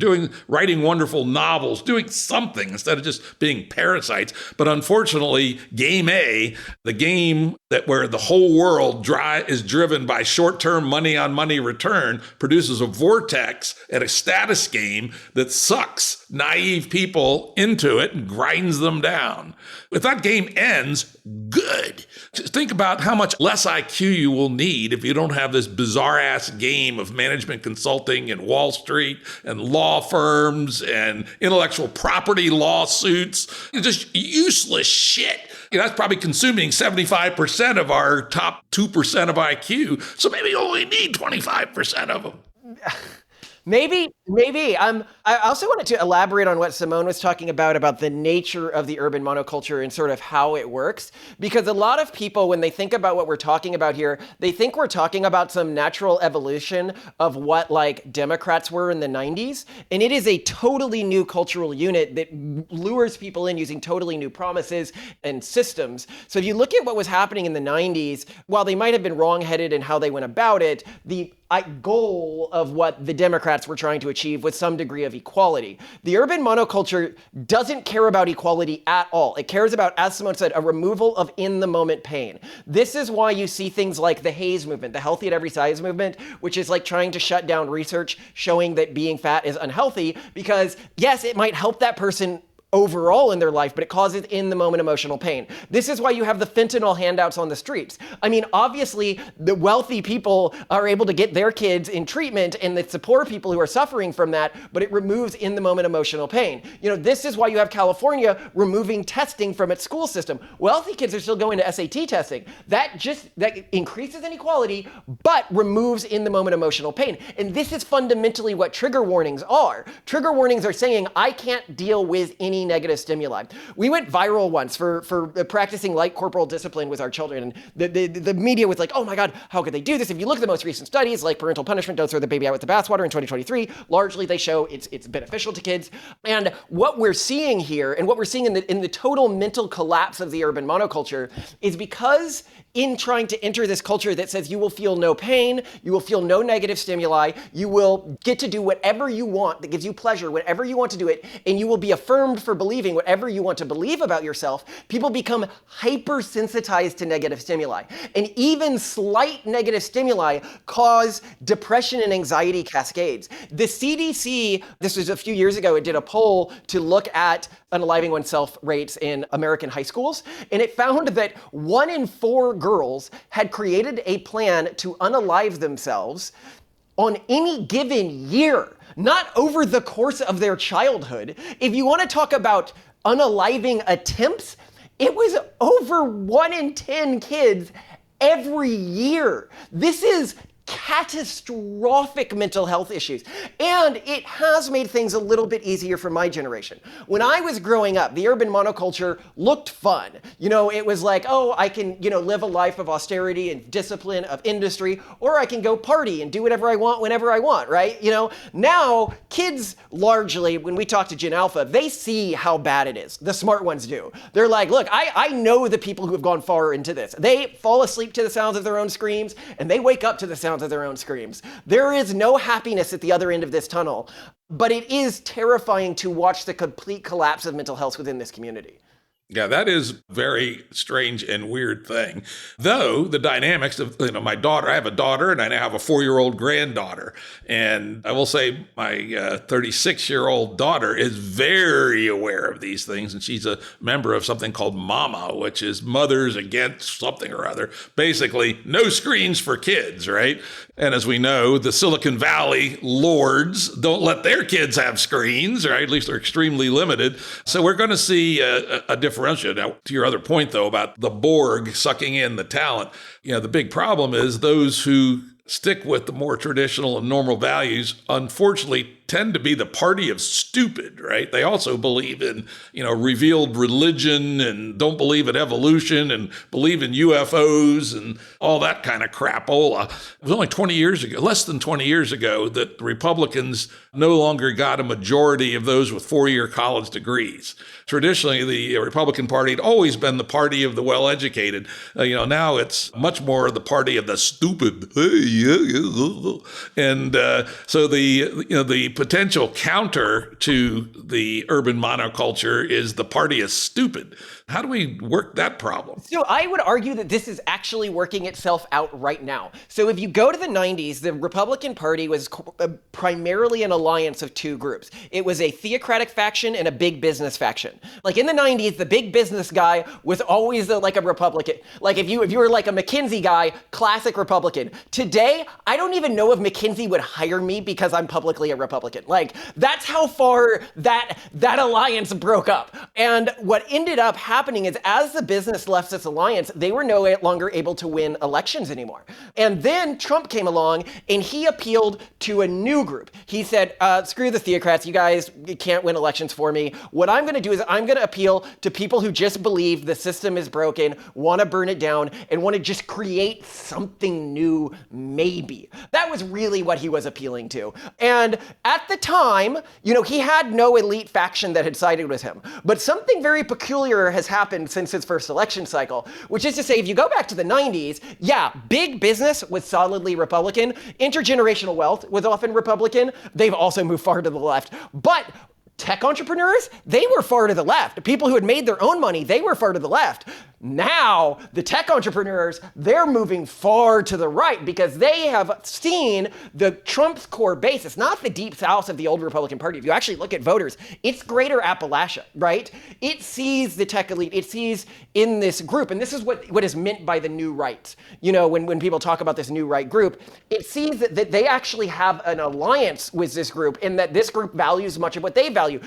writing wonderful novels, doing something instead of just being parasites? But unfortunately, game A, the game where the whole world is driven by short-term money-on-money return, produces a vortex and a status game that sucks naive people into it and grinds them down. If that game ends, good. Just think about how much less IQ you will need if you don't have this bizarre-ass game of management consulting and Wall Street and law firms and intellectual property lawsuits. It's just useless shit. That's probably consuming 75% of our top 2% of IQ. So maybe you only need 25% of them.
Maybe. I also wanted to elaborate on what Simone was talking about the nature of the urban monoculture and sort of how it works. Because a lot of people, when they think about what we're talking about here, they think we're talking about some natural evolution of what like Democrats were in the 90s. And it is a totally new cultural unit that lures people in using totally new promises and systems. So if you look at what was happening in the 90s, while they might have been wrongheaded in how they went about it, the goal of what the Democrats were trying to achieve was some degree of equality. The urban monoculture doesn't care about equality at all. It cares about, as Simone said, a removal of in-the-moment pain. This is why you see things like the HAES movement, the healthy at every size movement, which is like trying to shut down research showing that being fat is unhealthy, because yes, it might help that person overall in their life, but it causes in-the-moment emotional pain. This is why you have the fentanyl handouts on the streets. I mean, obviously, the wealthy people are able to get their kids in treatment, and it's the poor people who are suffering from that, but it removes in-the-moment emotional pain. This is why you have California removing testing from its school system. Wealthy kids are still going to SAT testing. That increases inequality, but removes in-the-moment emotional pain. And this is fundamentally what trigger warnings are. Trigger warnings are saying, I can't deal with any negative stimuli. We went viral once for practicing light corporal discipline with our children, and the media was like, oh my God, how could they do this? If you look at the most recent studies, like parental punishment, don't throw the baby out with the bathwater in 2023, largely they show it's beneficial to kids. And what we're seeing here, and what we're seeing in the total mental collapse of the urban monoculture, is because in trying to enter this culture that says you will feel no pain, you will feel no negative stimuli, you will get to do whatever you want that gives you pleasure, whatever you want to do it, and you will be affirmed for believing whatever you want to believe about yourself, people become hypersensitized to negative stimuli. And even slight negative stimuli cause depression and anxiety cascades. The CDC, this was a few years ago, it did a poll to look at unaliving oneself rates in American high schools, and it found that 1 in 4 girls had created a plan to unalive themselves on any given year, not over the course of their childhood. If you want to talk about unaliving attempts, it was over 1 in 10 kids every year. This is catastrophic mental health issues. And it has made things a little bit easier for my generation. When I was growing up, the urban monoculture looked fun. You know, it was like, oh, I can, live a life of austerity and discipline, of industry, or I can go party and do whatever I want whenever I want, right? Now kids largely, when we talk to Gen Alpha, they see how bad it is. The smart ones do. They're like, look, I know the people who have gone far into this. They fall asleep to the sounds of their own screams, and they wake up to the sounds of their own screams. There is no happiness at the other end of this tunnel, but it is terrifying to watch the complete collapse of mental health within this community.
Yeah, that is a very strange and weird thing. Though the dynamics of, my daughter, I have a daughter and I now have a 4-year-old granddaughter. And I will say my 36-year-old daughter is very aware of these things. And she's a member of something called MAMA, which is Mothers Against something or other. Basically, no screens for kids, right? And as we know, the Silicon Valley lords don't let their kids have screens, right? At least they're extremely limited. So we're going to see a differential. Now, to your other point, though, about the Borg sucking in the talent, the big problem is those who stick with the more traditional and normal values, unfortunately, tend to be the party of stupid, right? They also believe in, revealed religion and don't believe in evolution and believe in UFOs and all that kind of crapola. It was only 20 years ago, less than 20 years ago, that the Republicans no longer got a majority of those with 4-year college degrees. Traditionally, the Republican Party had always been the party of the well-educated. Now it's much more the party of the stupid. And so the potential counter to the urban monoculture is the party is stupid. How do we work that problem?
So I would argue that this is actually working itself out right now. So if you go to the 90s, the Republican Party was primarily an alliance of 2 groups. It was a theocratic faction and a big business faction. Like in the 90s, the big business guy was always like a Republican. Like if you were like a McKinsey guy, classic Republican. Today, I don't even know if McKinsey would hire me because I'm publicly a Republican. Like that's how far that alliance broke up. And what ended up happening is as the business left this alliance, they were no longer able to win elections anymore. And then Trump came along and he appealed to a new group. He said, screw the theocrats, you guys can't win elections for me. What I'm going to do is I'm going to appeal to people who just believe the system is broken, want to burn it down, and want to just create something new, maybe. That was really what he was appealing to. And at the time, he had no elite faction that had sided with him. But something very peculiar has happened since his first election cycle, which is to say, if you go back to the 90s, yeah, big business was solidly Republican. Intergenerational wealth was often Republican. They've also moved far to the left. But tech entrepreneurs, they were far to the left. People who had made their own money, they were far to the left. Now, the tech entrepreneurs, they're moving far to the right because they have seen the Trump's core base. It's not the deep south of the old Republican Party. If you actually look at voters, it's greater Appalachia, right? It sees the tech elite. It sees in this group, and this is what is meant by the new right. When people talk about this new right group, it sees that they actually have an alliance with this group and that this group values much of what they value.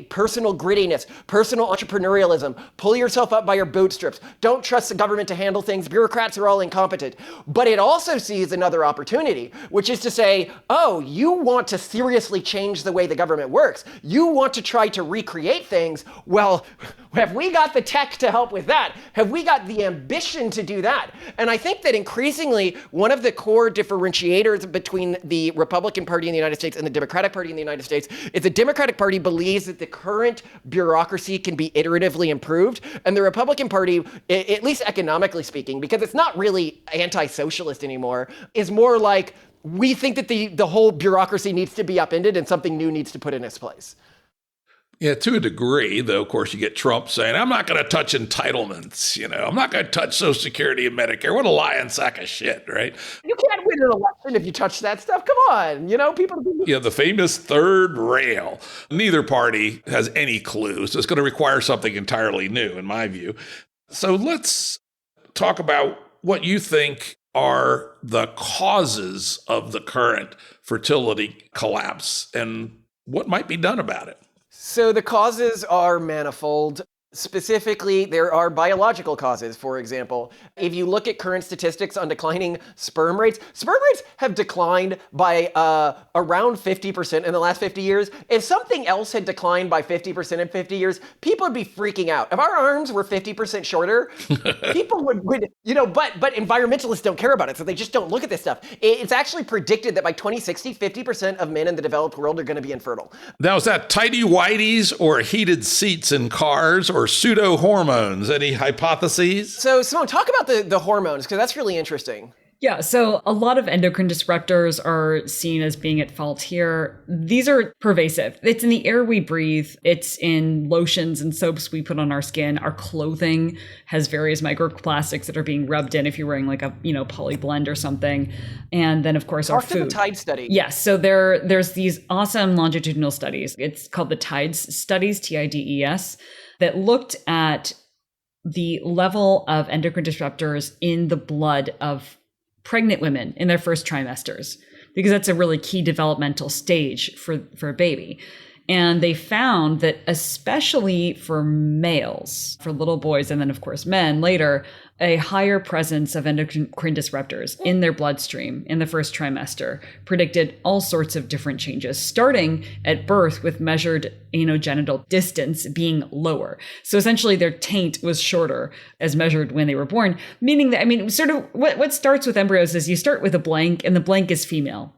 Personal grittiness, personal entrepreneurialism, pull yourself up by your bootstraps. Don't trust the government to handle things. Bureaucrats are all incompetent. But it also sees another opportunity, which is to say, oh, you want to seriously change the way the government works. You want to try to recreate things. Well, have we got the tech to help with that? Have we got the ambition to do that? And I think that increasingly, one of the core differentiators between the Republican Party in the United States and the Democratic Party in the United States is the Democratic Party believes that the current bureaucracy can be iteratively improved, and the Republican Party at least economically speaking, because it's not really anti-socialist anymore, is more like we think that the whole bureaucracy needs to be upended and something new needs to put in its place.
Yeah, to a degree, though, of course, you get Trump saying, I'm not going to touch entitlements. I'm not going to touch Social Security and Medicare. What a lying sack of shit, right?
You can't win an election if you touch that stuff. Come on. People.
Yeah, the famous third rail. Neither party has any clue. So it's going to require something entirely new, in my view. So let's talk about what you think are the causes of the current fertility collapse and what might be done about it.
So the causes are manifold. Specifically, there are biological causes, for example. If you look at current statistics on declining sperm rates have declined by around 50% in the last 50 years. If something else had declined by 50% in 50 years, people would be freaking out. If our arms were 50% shorter, people would but environmentalists don't care about it, so they just don't look at this stuff. It's actually predicted that by 2060, 50% of men in the developed world are going to be infertile.
Now, is that tighty-whities or heated seats in cars or pseudo hormones? Any hypotheses?
So, Simone, talk about the hormones, because that's really interesting.
Yeah, so a lot of endocrine disruptors are seen as being at fault here. These are pervasive. It's in the air we breathe. It's in lotions and soaps we put on our skin. Our clothing has various microplastics that are being rubbed in if you're wearing like a, poly blend or something. And then, of course, our food.
The TIDES study.
Yes, so there's these awesome longitudinal studies. It's called the TIDES studies, TIDES, that looked at the level of endocrine disruptors in the blood of pregnant women in their first trimesters, because that's a really key developmental stage for a baby. And they found that especially for males, for little boys, and then of course men later, a higher presence of endocrine disruptors in their bloodstream in the first trimester predicted all sorts of different changes, starting at birth with measured anogenital distance being lower. So essentially their taint was shorter as measured when they were born, meaning that, sort of what starts with embryos is you start with a blank, and the blank is female.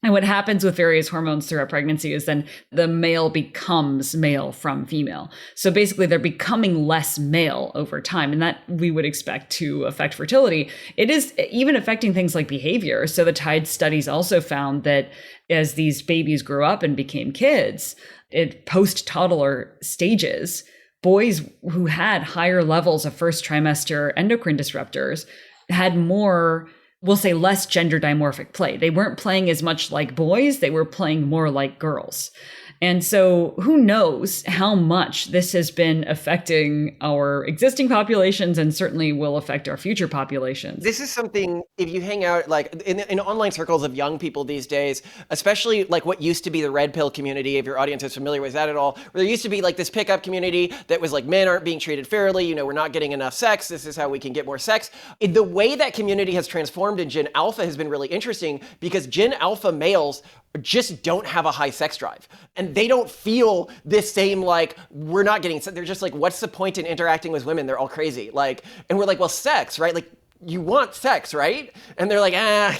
And what happens with various hormones throughout pregnancy is then the male becomes male from female. So basically they're becoming less male over time, and that we would expect to affect fertility. It is even affecting things like behavior. So the TIDES studies also found that as these babies grew up and became kids, at post-toddler stages, boys who had higher levels of first trimester endocrine disruptors had more, we'll say, less gender dimorphic play. They weren't playing as much like boys, they were playing more like girls. And so who knows how much this has been affecting our existing populations and certainly will affect our future populations.
This is something, if you hang out like in online circles of young people these days, especially like what used to be the red pill community, if your audience is familiar with that at all, where there used to be like this pickup community that was like, men aren't being treated fairly, we're not getting enough sex, this is how we can get more sex. The way that community has transformed in Gen Alpha has been really interesting, because Gen Alpha males just don't have a high sex drive. And they don't feel this same, like, we're not getting, they're just like, what's the point in interacting with women? They're all crazy. And we're like, well, sex, right? Like, you want sex, right? And they're like,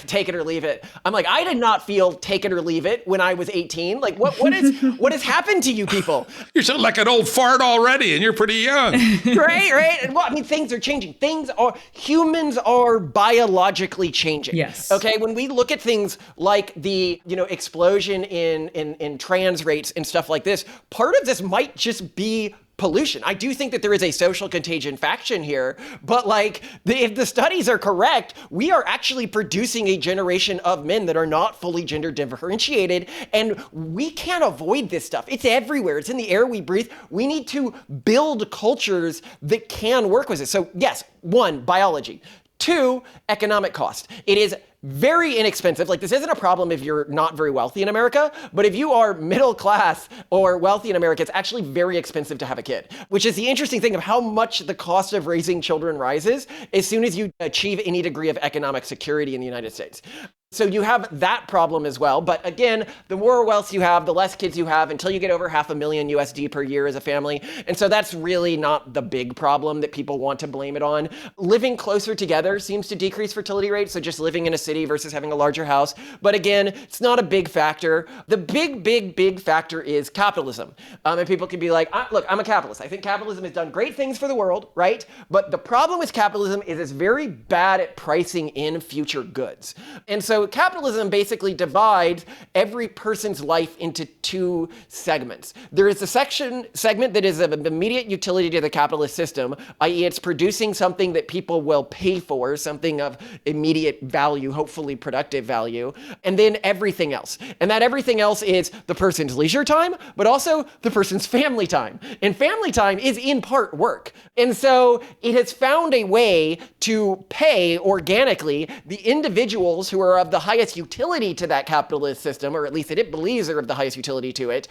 take it or leave it. I'm like, I did not feel take it or leave it when I was 18. Like, what has happened to you people?
You sound like an old fart already, and you're pretty young.
Right. And well, things are changing. Humans are biologically changing.
Yes.
Okay. When we look at things like the, explosion in trans rates and stuff like this, part of this might just be pollution. I do think that there is a social contagion faction here, but if the studies are correct, we are actually producing a generation of men that are not fully gender differentiated, and we can't avoid this stuff. It's everywhere. It's in the air we breathe. We need to build cultures that can work with it. So yes, 1, biology. 2, economic cost. It is very inexpensive. This isn't a problem if you're not very wealthy in America, but if you are middle class or wealthy in America, it's actually very expensive to have a kid, which is the interesting thing of how much the cost of raising children rises as soon as you achieve any degree of economic security in the United States. So you have that problem as well. But again, the more wealth you have, the less kids you have until you get over $500,000 USD per year as a family. And so that's really not the big problem that people want to blame it on. Living closer together seems to decrease fertility rates. So just living in a city versus having a larger house. But again, it's not a big factor. The big factor is capitalism. And people can be like, look, I'm a capitalist. I think capitalism has done great things for the world, right? But the problem with capitalism is it's very bad at pricing in future goods. And so capitalism basically divides every person's life into two segments. There is a segment that is of immediate utility to the capitalist system, i.e. it's producing something that people will pay for, something of immediate value, hopefully productive value, and then everything else. And that everything else is the person's leisure time, but also the person's family time. And family time is in part work. And so it has found a way to pay organically the individuals who are of the highest utility to that capitalist system, or at least that it believes are of the highest utility to it,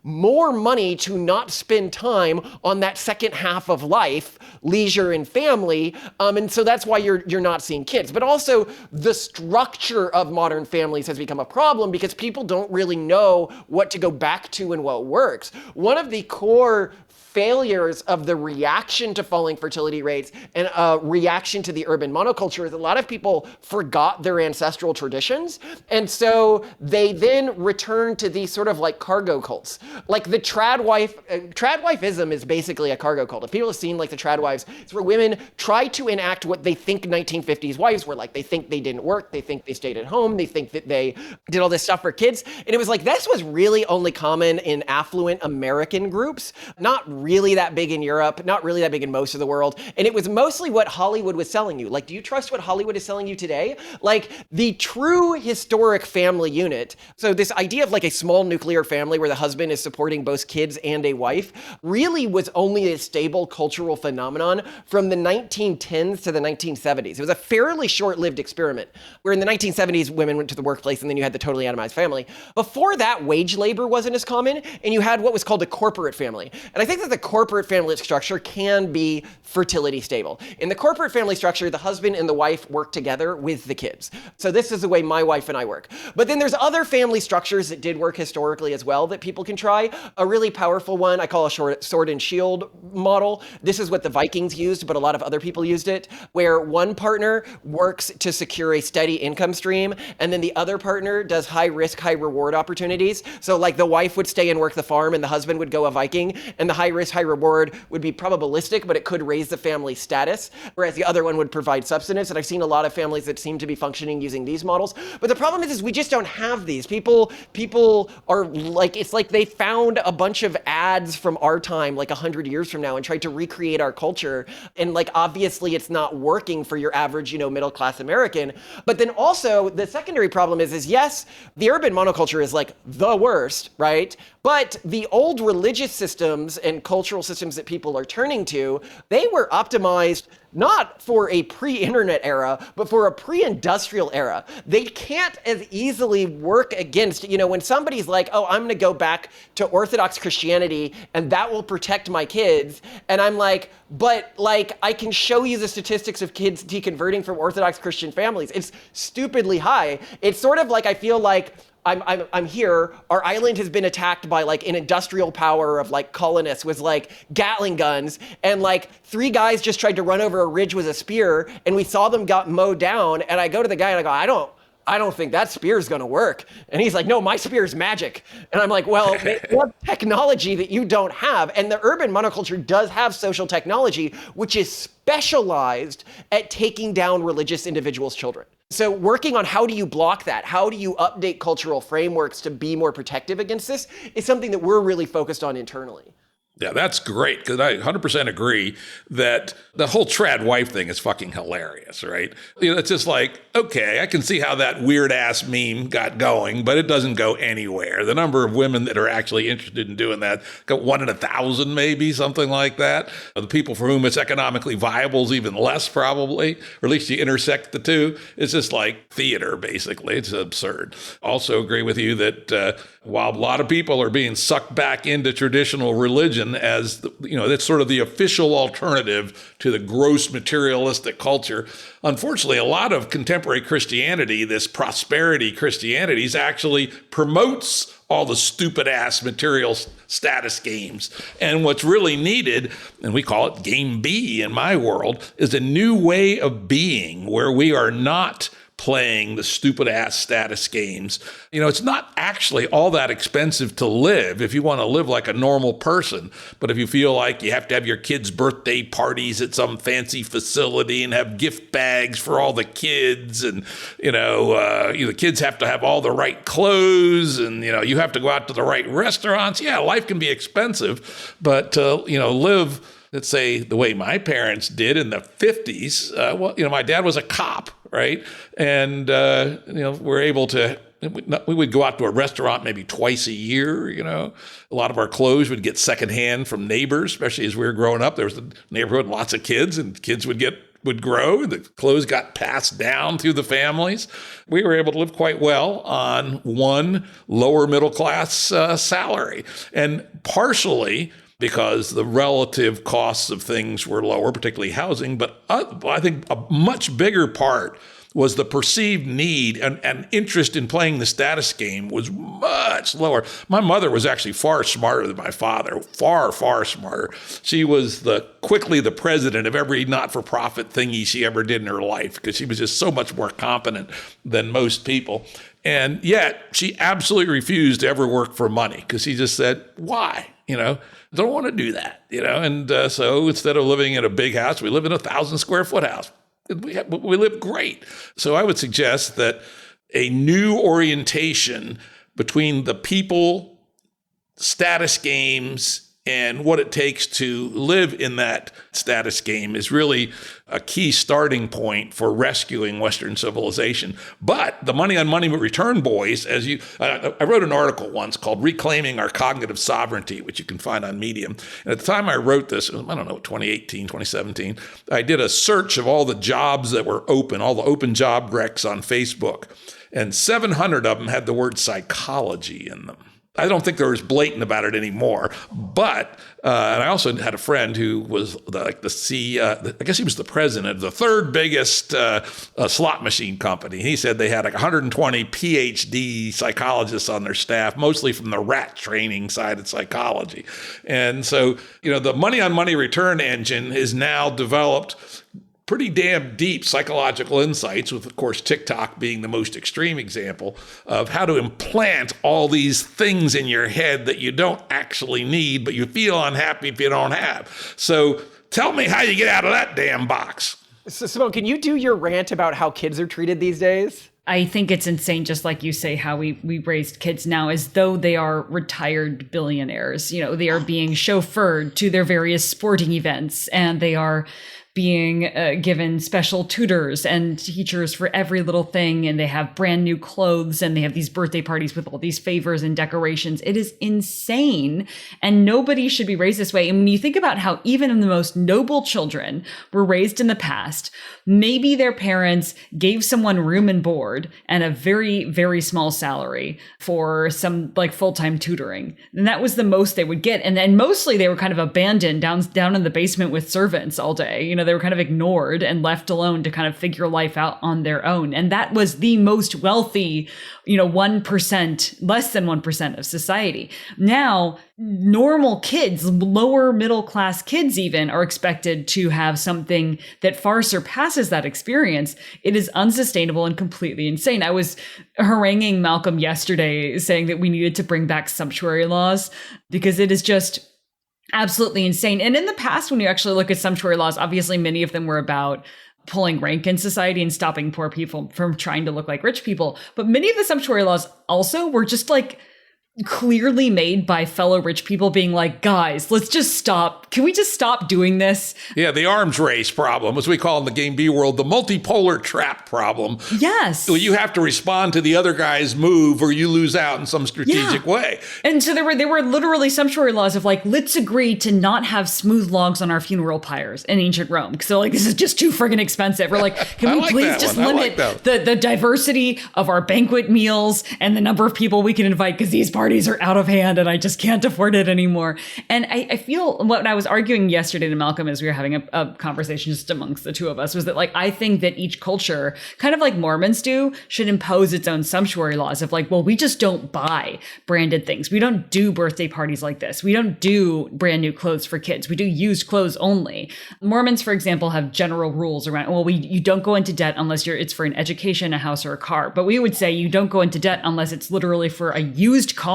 more money to not spend time on that second half of life, leisure and family. And so that's why you're not seeing kids. But also the structure of modern families has become a problem because people don't really know what to go back to and what works. One of the core failures of the reaction to falling fertility rates and a reaction to the urban monoculture is a lot of people forgot their ancestral traditions. And so they then return to these sort of like cargo cults. Like the tradwifism is basically a cargo cult. If people have seen like the tradwives, it's where women try to enact what they think 1950s wives were like. They think they didn't work. They think they stayed at home. They think that they did all this stuff for kids. And it was like, this was really only common in affluent American groups, not really that big in Europe, not really that big in most of the world. And it was mostly what Hollywood was selling you. Like, do you trust what Hollywood is selling you today? Like the true historic family unit. So this idea of like a small nuclear family where the husband is supporting both kids and a wife really was only a stable cultural phenomenon from the 1910s to the 1970s. It was a fairly short-lived experiment where in the 1970s, women went to the workplace and then you had the totally atomized family. Before that, wage labor wasn't as common and you had what was called a corporate family. And I think that the corporate family structure can be fertility stable. In the corporate family structure, the husband and the wife work together with the kids. So this is the way my wife and I work. But then there's other family structures that did work historically as well that people can try. A really powerful one I call a sword and shield model. This is what the Vikings used, but a lot of other people used it, where one partner works to secure a steady income stream, and then the other partner does high risk, high reward opportunities. So like the wife would stay and work the farm and the husband would go a Viking, and the high risk, high reward would be probabilistic, but it could raise the family status, whereas the other one would provide subsistence. And I've seen a lot of families that seem to be functioning using these models. But the problem is we just don't have these. People are like, it's like they found a bunch of ads from our time, like 100 years from now, and tried to recreate our culture. And like, obviously it's not working for your average, middle-class American. But then also the secondary problem is yes, the urban monoculture is like the worst, right? But the old religious systems and cultural systems that people are turning to, they were optimized not for a pre-internet era, but for a pre-industrial era. They can't as easily work against, when somebody's like, oh, I'm gonna go back to Orthodox Christianity and that will protect my kids. And I'm like, but like, I can show you the statistics of kids deconverting from Orthodox Christian families. It's stupidly high. It's sort of like, I feel like, I'm here, our island has been attacked by like an industrial power of like colonists with like Gatling guns, and like 3 guys just tried to run over a ridge with a spear and we saw them got mowed down, and I go to the guy and I go, I don't think that spear is gonna work. And he's like, no, my spear is magic. And I'm like, well, they have technology that you don't have. And the urban monoculture does have social technology, which is specialized at taking down religious individuals' children. So working on how do you block that? How do you update cultural frameworks to be more protective against this is something that we're really focused on internally.
Yeah, that's great, because I 100% agree that the whole trad wife thing is fucking hilarious, right? It's just like, okay, I can see how that weird-ass meme got going, but it doesn't go anywhere. The number of women that are actually interested in doing that, got 1 in 1,000 maybe, something like that. The people for whom it's economically viable is even less probably, or at least you intersect the two. It's just like theater, basically. It's absurd. Also agree with you that while a lot of people are being sucked back into traditional religion as, that's sort of the official alternative to the gross materialistic culture, unfortunately, a lot of contemporary Christianity, this prosperity Christianity, actually promotes all the stupid ass material status games. And what's really needed, and we call it game B in my world, is a new way of being where we are not playing the stupid ass status games. It's not actually all that expensive to live if you want to live like a normal person. But if you feel like you have to have your kids' birthday parties at some fancy facility and have gift bags for all the kids, and, the kids have to have all the right clothes, and, you have to go out to the right restaurants. Yeah, life can be expensive, but live, let's say, the way my parents did in the 50s. My dad was a cop, right? And, we're able to, we would go out to a restaurant maybe twice a year, A lot of our clothes would get secondhand from neighbors, especially as we were growing up. There was a neighborhood, lots of kids, and kids would grow, and the clothes got passed down through the families. We were able to live quite well on one lower middle class salary. And partially because the relative costs of things were lower, particularly housing. But I think a much bigger part was the perceived need and interest in playing the status game was much lower. My mother was actually far smarter than my father, far, far smarter. She was quickly the president of every not-for-profit thingy she ever did in her life because she was just so much more competent than most people. And yet she absolutely refused to ever work for money because she just said, why? Don't want to do that, And so instead of living in a big house, we live in a 1,000 square foot house. We live great. So I would suggest that a new orientation between the people, status games, and what it takes to live in that status game is really a key starting point for rescuing Western civilization. But the money on money return boys, I wrote an article once called Reclaiming Our Cognitive Sovereignty, which you can find on Medium. And at the time I wrote this, 2018, 2017, I did a search of all the jobs that were open, all the open job recs on Facebook. And 700 of them had the word psychology in them. I don't think they're as blatant about it anymore. But, and I also had a friend who was I guess he was the president of the third biggest slot machine company. He said they had 120 PhD psychologists on their staff, mostly from the rat training side of psychology. And so, the money on money return engine is now developed pretty damn deep psychological insights, with, of course, TikTok being the most extreme example of how to implant all these things in your head that you don't actually need, but you feel unhappy if you don't have. So tell me how you get out of that damn box.
So, Simone, can you do your rant about how kids are treated these days?
I think it's insane, just like you say, how we raised kids now as though they are retired billionaires. They are being chauffeured to their various sporting events, and they are being given special tutors and teachers for every little thing. And they have brand new clothes, and they have these birthday parties with all these favors and decorations. It is insane. And nobody should be raised this way. And when you think about how even the most noble children were raised in the past, maybe their parents gave someone room and board and a very, very small salary for some full-time tutoring. And that was the most they would get. And then mostly they were kind of abandoned down in the basement with servants all day. They were kind of ignored and left alone to kind of figure life out on their own. And that was the most wealthy, 1%, less than 1% of society. Now, normal kids, lower middle class kids even, are expected to have something that far surpasses that experience. It is unsustainable and completely insane. I was haranguing Malcolm yesterday saying that we needed to bring back sumptuary laws because it is just absolutely insane. And in the past, when you actually look at sumptuary laws, obviously many of them were about pulling rank in society and stopping poor people from trying to look like rich people. But many of the sumptuary laws also were just clearly made by fellow rich people being like, guys, let's just stop. Can we just stop doing this?
Yeah, the arms race problem, as we call in the Game B world, the multipolar trap problem.
Yes.
So you have to respond to the other guy's move or you lose out in some strategic way.
And so there were literally sumptuary laws of let's agree to not have smooth logs on our funeral pyres in ancient Rome. So this is just too friggin' expensive. Or can we please just limit the diversity of our banquet meals and the number of people we can invite because these parties parties are out of hand and I just can't afford it anymore. And I feel what I was arguing yesterday to Malcolm as we were having a conversation just amongst the two of us was that like, I think that each culture, kind of like Mormons do, should impose its own sumptuary laws of like, well, we just don't buy branded things. We don't do birthday parties like this. We don't do brand new clothes for kids. We do used clothes only. Mormons, for example, have general rules around, well, you don't go into debt unless it's for an education, a house, or a car. But we would say you don't go into debt unless it's literally for a used car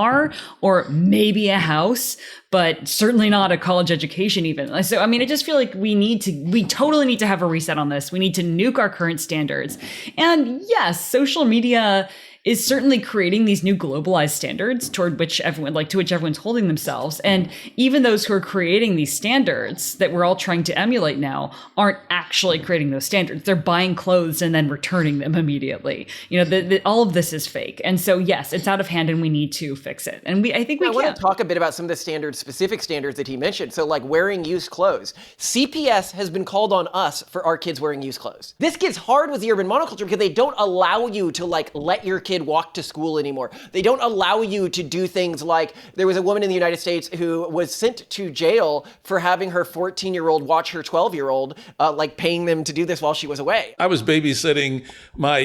or maybe a house, but certainly not a college education even. So, I mean, I just feel like we totally need to have a reset on this. We need to nuke our current standards. And yes, social media is certainly creating these new globalized standards to which everyone's holding themselves. And even those who are creating these standards that we're all trying to emulate now aren't actually creating those standards. They're buying clothes and then returning them immediately. All of this is fake. And so, yes, it's out of hand and we need to fix it. And I
want to talk a bit about some of the specific standards that he mentioned. So like wearing used clothes. CPS has been called on us for our kids wearing used clothes. This gets hard with the urban monoculture because they don't allow you to like let your kid walk to school anymore. They don't allow you to do things like there was a woman in the United States who was sent to jail for having her 14-year-old watch her 12-year-old, like paying them to do this while she was away.
I was babysitting my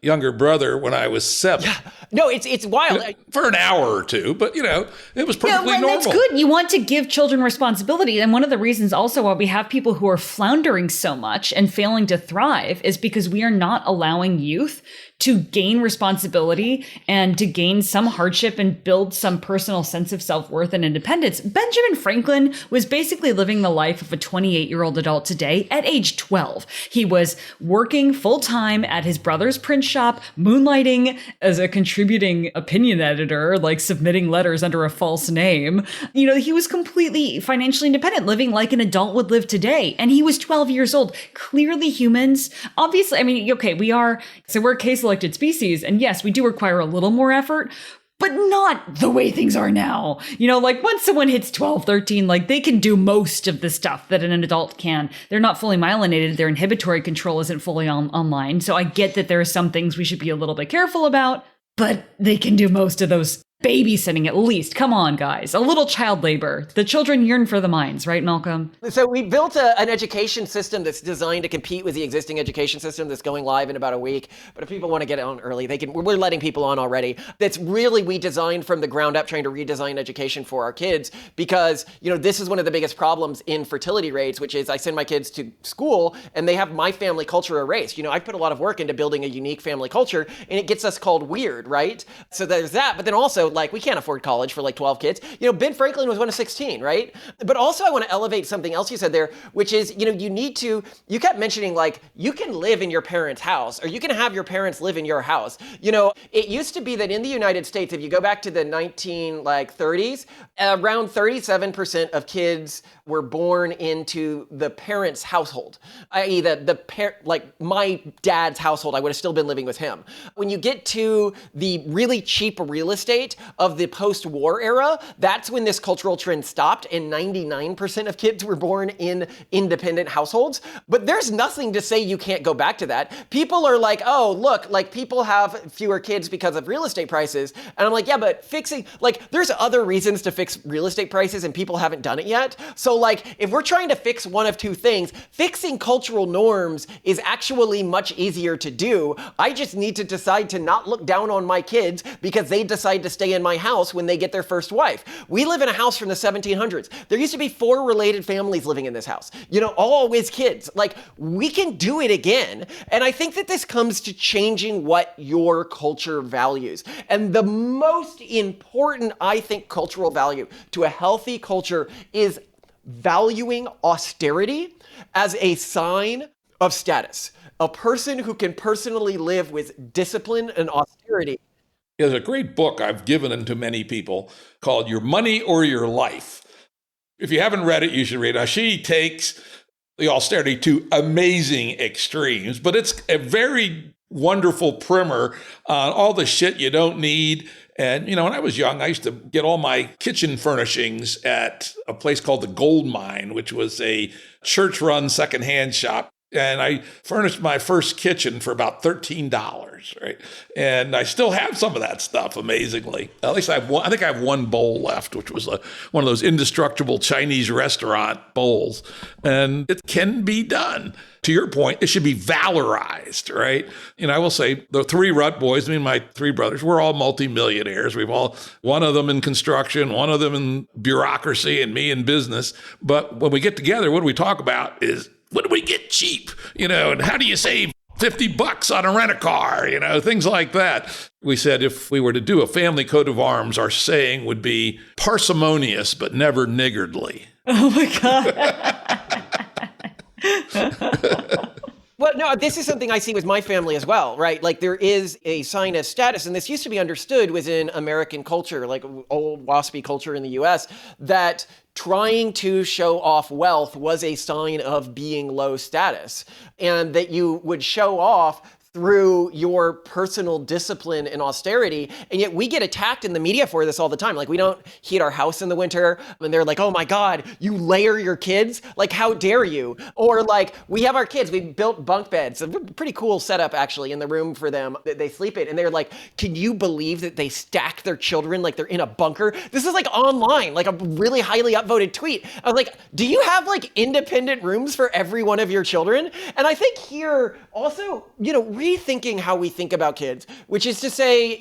younger brother when I was 7.
Yeah. No, it's wild.
For an hour or two, but it was perfectly normal.
That's good. You want to give children responsibility. And one of the reasons also why we have people who are floundering so much and failing to thrive is because we are not allowing youth to gain responsibility and to gain some hardship and build some personal sense of self-worth and independence. Benjamin Franklin was basically living the life of a 28-year-old adult today at age 12. He was working full-time at his brother's print shop, moonlighting as a contributing opinion editor, like submitting letters under a false name. He was completely financially independent, living like an adult would live today. And he was 12 years old. Clearly humans, obviously, I mean, okay, we're a case-elected species, and yes, we do require a little more effort, but not the way things are now. Like once someone hits 12, 13, like they can do most of the stuff that an adult can. They're not fully myelinated. Their inhibitory control isn't fully online. So I get that there are some things we should be a little bit careful about, but they can do most of those. Babysitting at least. Come on, guys. A little child labor. The children yearn for the minds, right, Malcolm?
So we built an education system that's designed to compete with the existing education system that's going live in about a week. But if people want to get it on early, they can. We're letting people on already. That's really we designed from the ground up, trying to redesign education for our kids because, this is one of the biggest problems in fertility rates, which is I send my kids to school and they have my family culture erased. I put a lot of work into building a unique family culture and it gets us called weird, right? So there's that. But then also, like we can't afford college for like 12 kids. Ben Franklin was one of 16, right? But also I want to elevate something else you said there, which is, you kept mentioning like you can live in your parents' house or you can have your parents live in your house. It used to be that in the United States, if you go back to the 1930s, around 37% of kids were born into the parents' household, i.e. like my dad's household, I would have still been living with him. When you get to the really cheap real estate of the post-war era, that's when this cultural trend stopped and 99% of kids were born in independent households. But there's nothing to say you can't go back to that. People are like, oh, look, like people have fewer kids because of real estate prices. And I'm like, yeah, but there's other reasons to fix real estate prices and people haven't done it yet. So like, if we're trying to fix one of two things, fixing cultural norms is actually much easier to do. I just need to decide to not look down on my kids because they decide to stay in my house when they get their first wife. We live in a house from the 1700s. There used to be 4 related families living in this house, all with kids. Like, we can do it again. And I think that this comes to changing what your culture values. And the most important, I think, cultural value to a healthy culture is valuing austerity as a sign of status. A person who can personally live with discipline and austerity.
There's a great book I've given to many people called Your Money or Your Life. If you haven't read it, you should read it. Now, she takes the austerity to amazing extremes, but it's a very wonderful primer on all the shit you don't need. And, when I was young, I used to get all my kitchen furnishings at a place called the Gold Mine, which was a church-run secondhand shop. And I furnished my first kitchen for about $13, right? And I still have some of that stuff, amazingly. At least I think I have one bowl left, which was one of those indestructible Chinese restaurant bowls. And it can be done. To your point, it should be valorized, right? I will say the three Rutt boys, my three brothers, we're all multimillionaires. We've all, one of them in construction, one of them in bureaucracy, and me in business. But when we get together, what we talk about is, what do we get cheap? And how do you save $50 on a rent-a-car? Things like that. We said if we were to do a family coat of arms, our saying would be parsimonious, but never niggardly.
Oh my God.
Well, no, this is something I see with my family as well, right? Like there is a sign of status, and this used to be understood within American culture, like old waspy culture in the US, that trying to show off wealth was a sign of being low status, and that you would show off through your personal discipline and austerity. And yet we get attacked in the media for this all the time. Like we don't heat our house in the winter and they're like, oh my God, you layer your kids? Like, how dare you? Or like, we have our kids, we built bunk beds, a pretty cool setup actually in the room for them that they sleep in. And they're like, can you believe that they stack their children like they're in a bunker? This is like online, like a really highly upvoted tweet. I was like, do you have like independent rooms for every one of your children? And I think here also, rethinking how we think about kids, which is to say,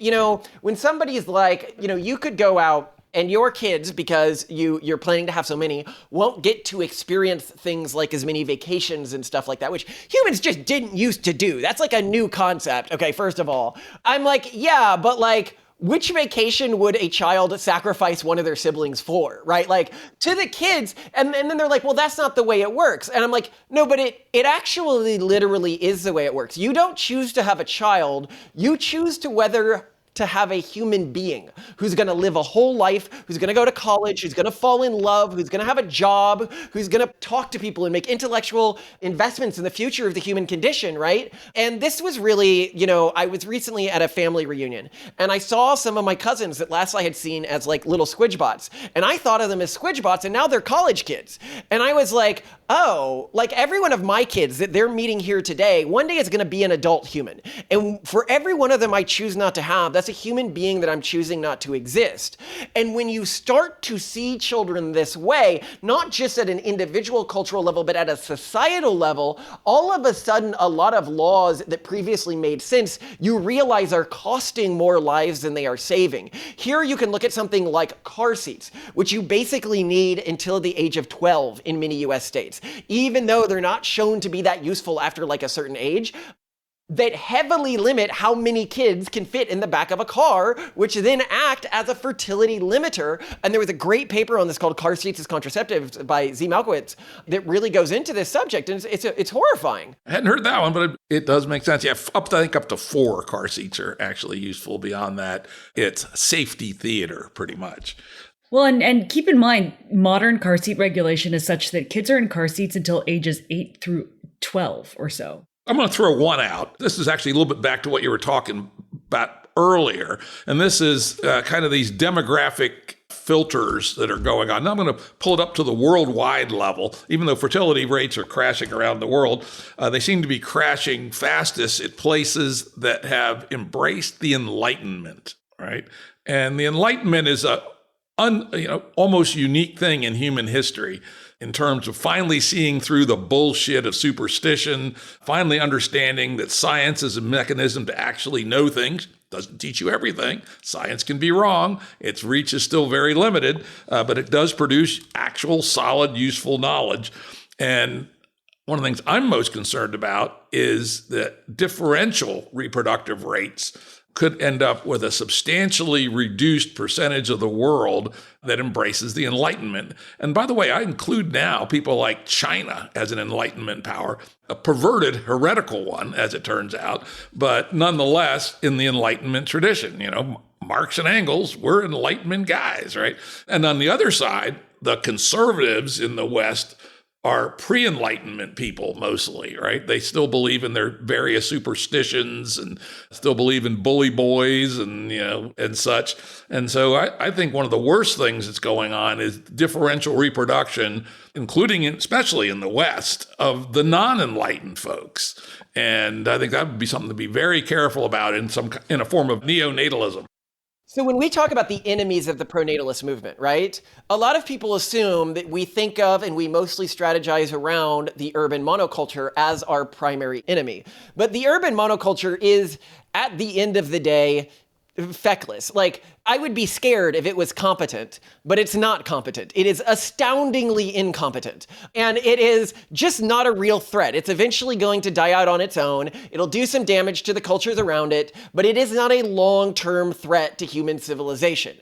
when somebody's like, you could go out and your kids, because you're planning to have so many, won't get to experience things like as many vacations and stuff like that, which humans just didn't used to do. That's like a new concept. Okay, first of all, I'm like, yeah, but like, which vacation would a child sacrifice one of their siblings for, right? Like to the kids. And then they're like, well, that's not the way it works. And I'm like, no, but it actually literally is the way it works. You don't choose to have a child. You choose to whether to have a human being who's going to live a whole life, who's going to go to college, who's going to fall in love, who's going to have a job, who's going to talk to people and make intellectual investments in the future of the human condition, right? And this was really, I was recently at a family reunion and I saw some of my cousins that last I had seen as like little squidgebots. And I thought of them as squidgebots and now they're college kids. And I was like, oh, like every one of my kids that they're meeting here today, one day is going to be an adult human. And for every one of them I choose not to have, that's a human being that I'm choosing not to exist. And when you start to see children this way, not just at an individual cultural level, but at a societal level, all of a sudden, a lot of laws that previously made sense, you realize are costing more lives than they are saving. Here you can look at something like car seats, which you basically need until the age of 12 in many US states, even though they're not shown to be that useful after like a certain age, that heavily limit how many kids can fit in the back of a car, which then act as a fertility limiter. And there was a great paper on this called Car Seats as Contraceptives by Z. Malkowitz that really goes into this subject. And it's horrifying.
I hadn't heard that one, but it does make sense. Yeah, I think up to 4 car seats are actually useful. Beyond that, it's safety theater pretty much.
Well, and keep in mind, modern car seat regulation is such that kids are in car seats until ages 8 through 12 or so.
I'm going to throw one out. This is actually a little bit back to what you were talking about earlier. And this is kind of these demographic filters that are going on. Now I'm going to pull it up to the worldwide level. Even though fertility rates are crashing around the world, they seem to be crashing fastest at places that have embraced the Enlightenment, right? And the Enlightenment is a almost unique thing in human history, in terms of finally seeing through the bullshit of superstition, finally understanding that science is a mechanism to actually know things. Doesn't teach you everything. Science can be wrong. Its reach is still very limited, but it does produce actual, solid, useful knowledge. And one of the things I'm most concerned about is that differential reproductive rates could end up with a substantially reduced percentage of the world that embraces the Enlightenment. And by the way, I include now people like China as an Enlightenment power, a perverted, heretical one, as it turns out, but nonetheless in the Enlightenment tradition. Marx and Engels were Enlightenment guys, right? And on the other side, the conservatives in the West are pre-Enlightenment people mostly, right? They still believe in their various superstitions and still believe in bully boys and, and such. And so I think one of the worst things that's going on is differential reproduction, including, especially in the West, of the non-enlightened folks. And I think that would be something to be very careful about in a form of neonatalism.
So when we talk about the enemies of the pronatalist movement, right, a lot of people assume that we think of and we mostly strategize around the urban monoculture as our primary enemy. But the urban monoculture is, at the end of the day, feckless. Like, I would be scared if it was competent, but it's not competent. It is astoundingly incompetent. And it is just not a real threat. It's eventually going to die out on its own. It'll do some damage to the cultures around it, but it is not a long-term threat to human civilization.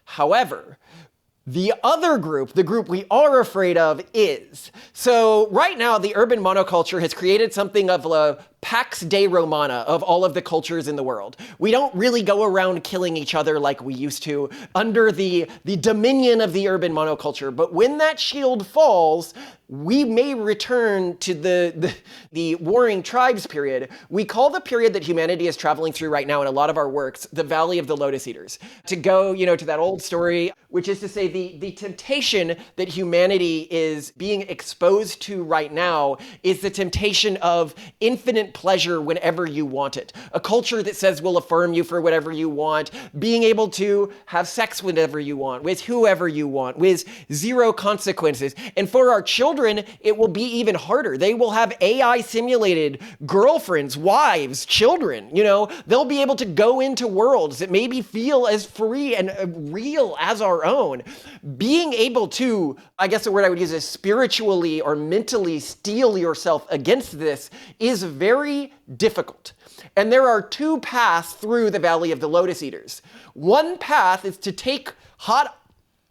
However, the other group, the group we are afraid of, is. So right now, the urban monoculture has created something of a Pax de Romana of all of the cultures in the world. We don't really go around killing each other like we used to under the dominion of the urban monoculture. But when that shield falls, we may return to the warring tribes period. We call the period that humanity is traveling through right now in a lot of our works, the Valley of the Lotus Eaters. To go, to that old story, which is to say the temptation that humanity is being exposed to right now is the temptation of infinite pleasure whenever you want it. A culture that says we'll affirm you for whatever you want, being able to have sex whenever you want, with whoever you want, with zero consequences. And for our children, it will be even harder. They will have AI simulated girlfriends, wives, children, they'll be able to go into worlds that maybe feel as free and real as our own. Being able to, I guess the word I would use is spiritually or mentally steel yourself against this is very difficult. And there are two paths through the Valley of the Lotus Eaters. One path is to take hot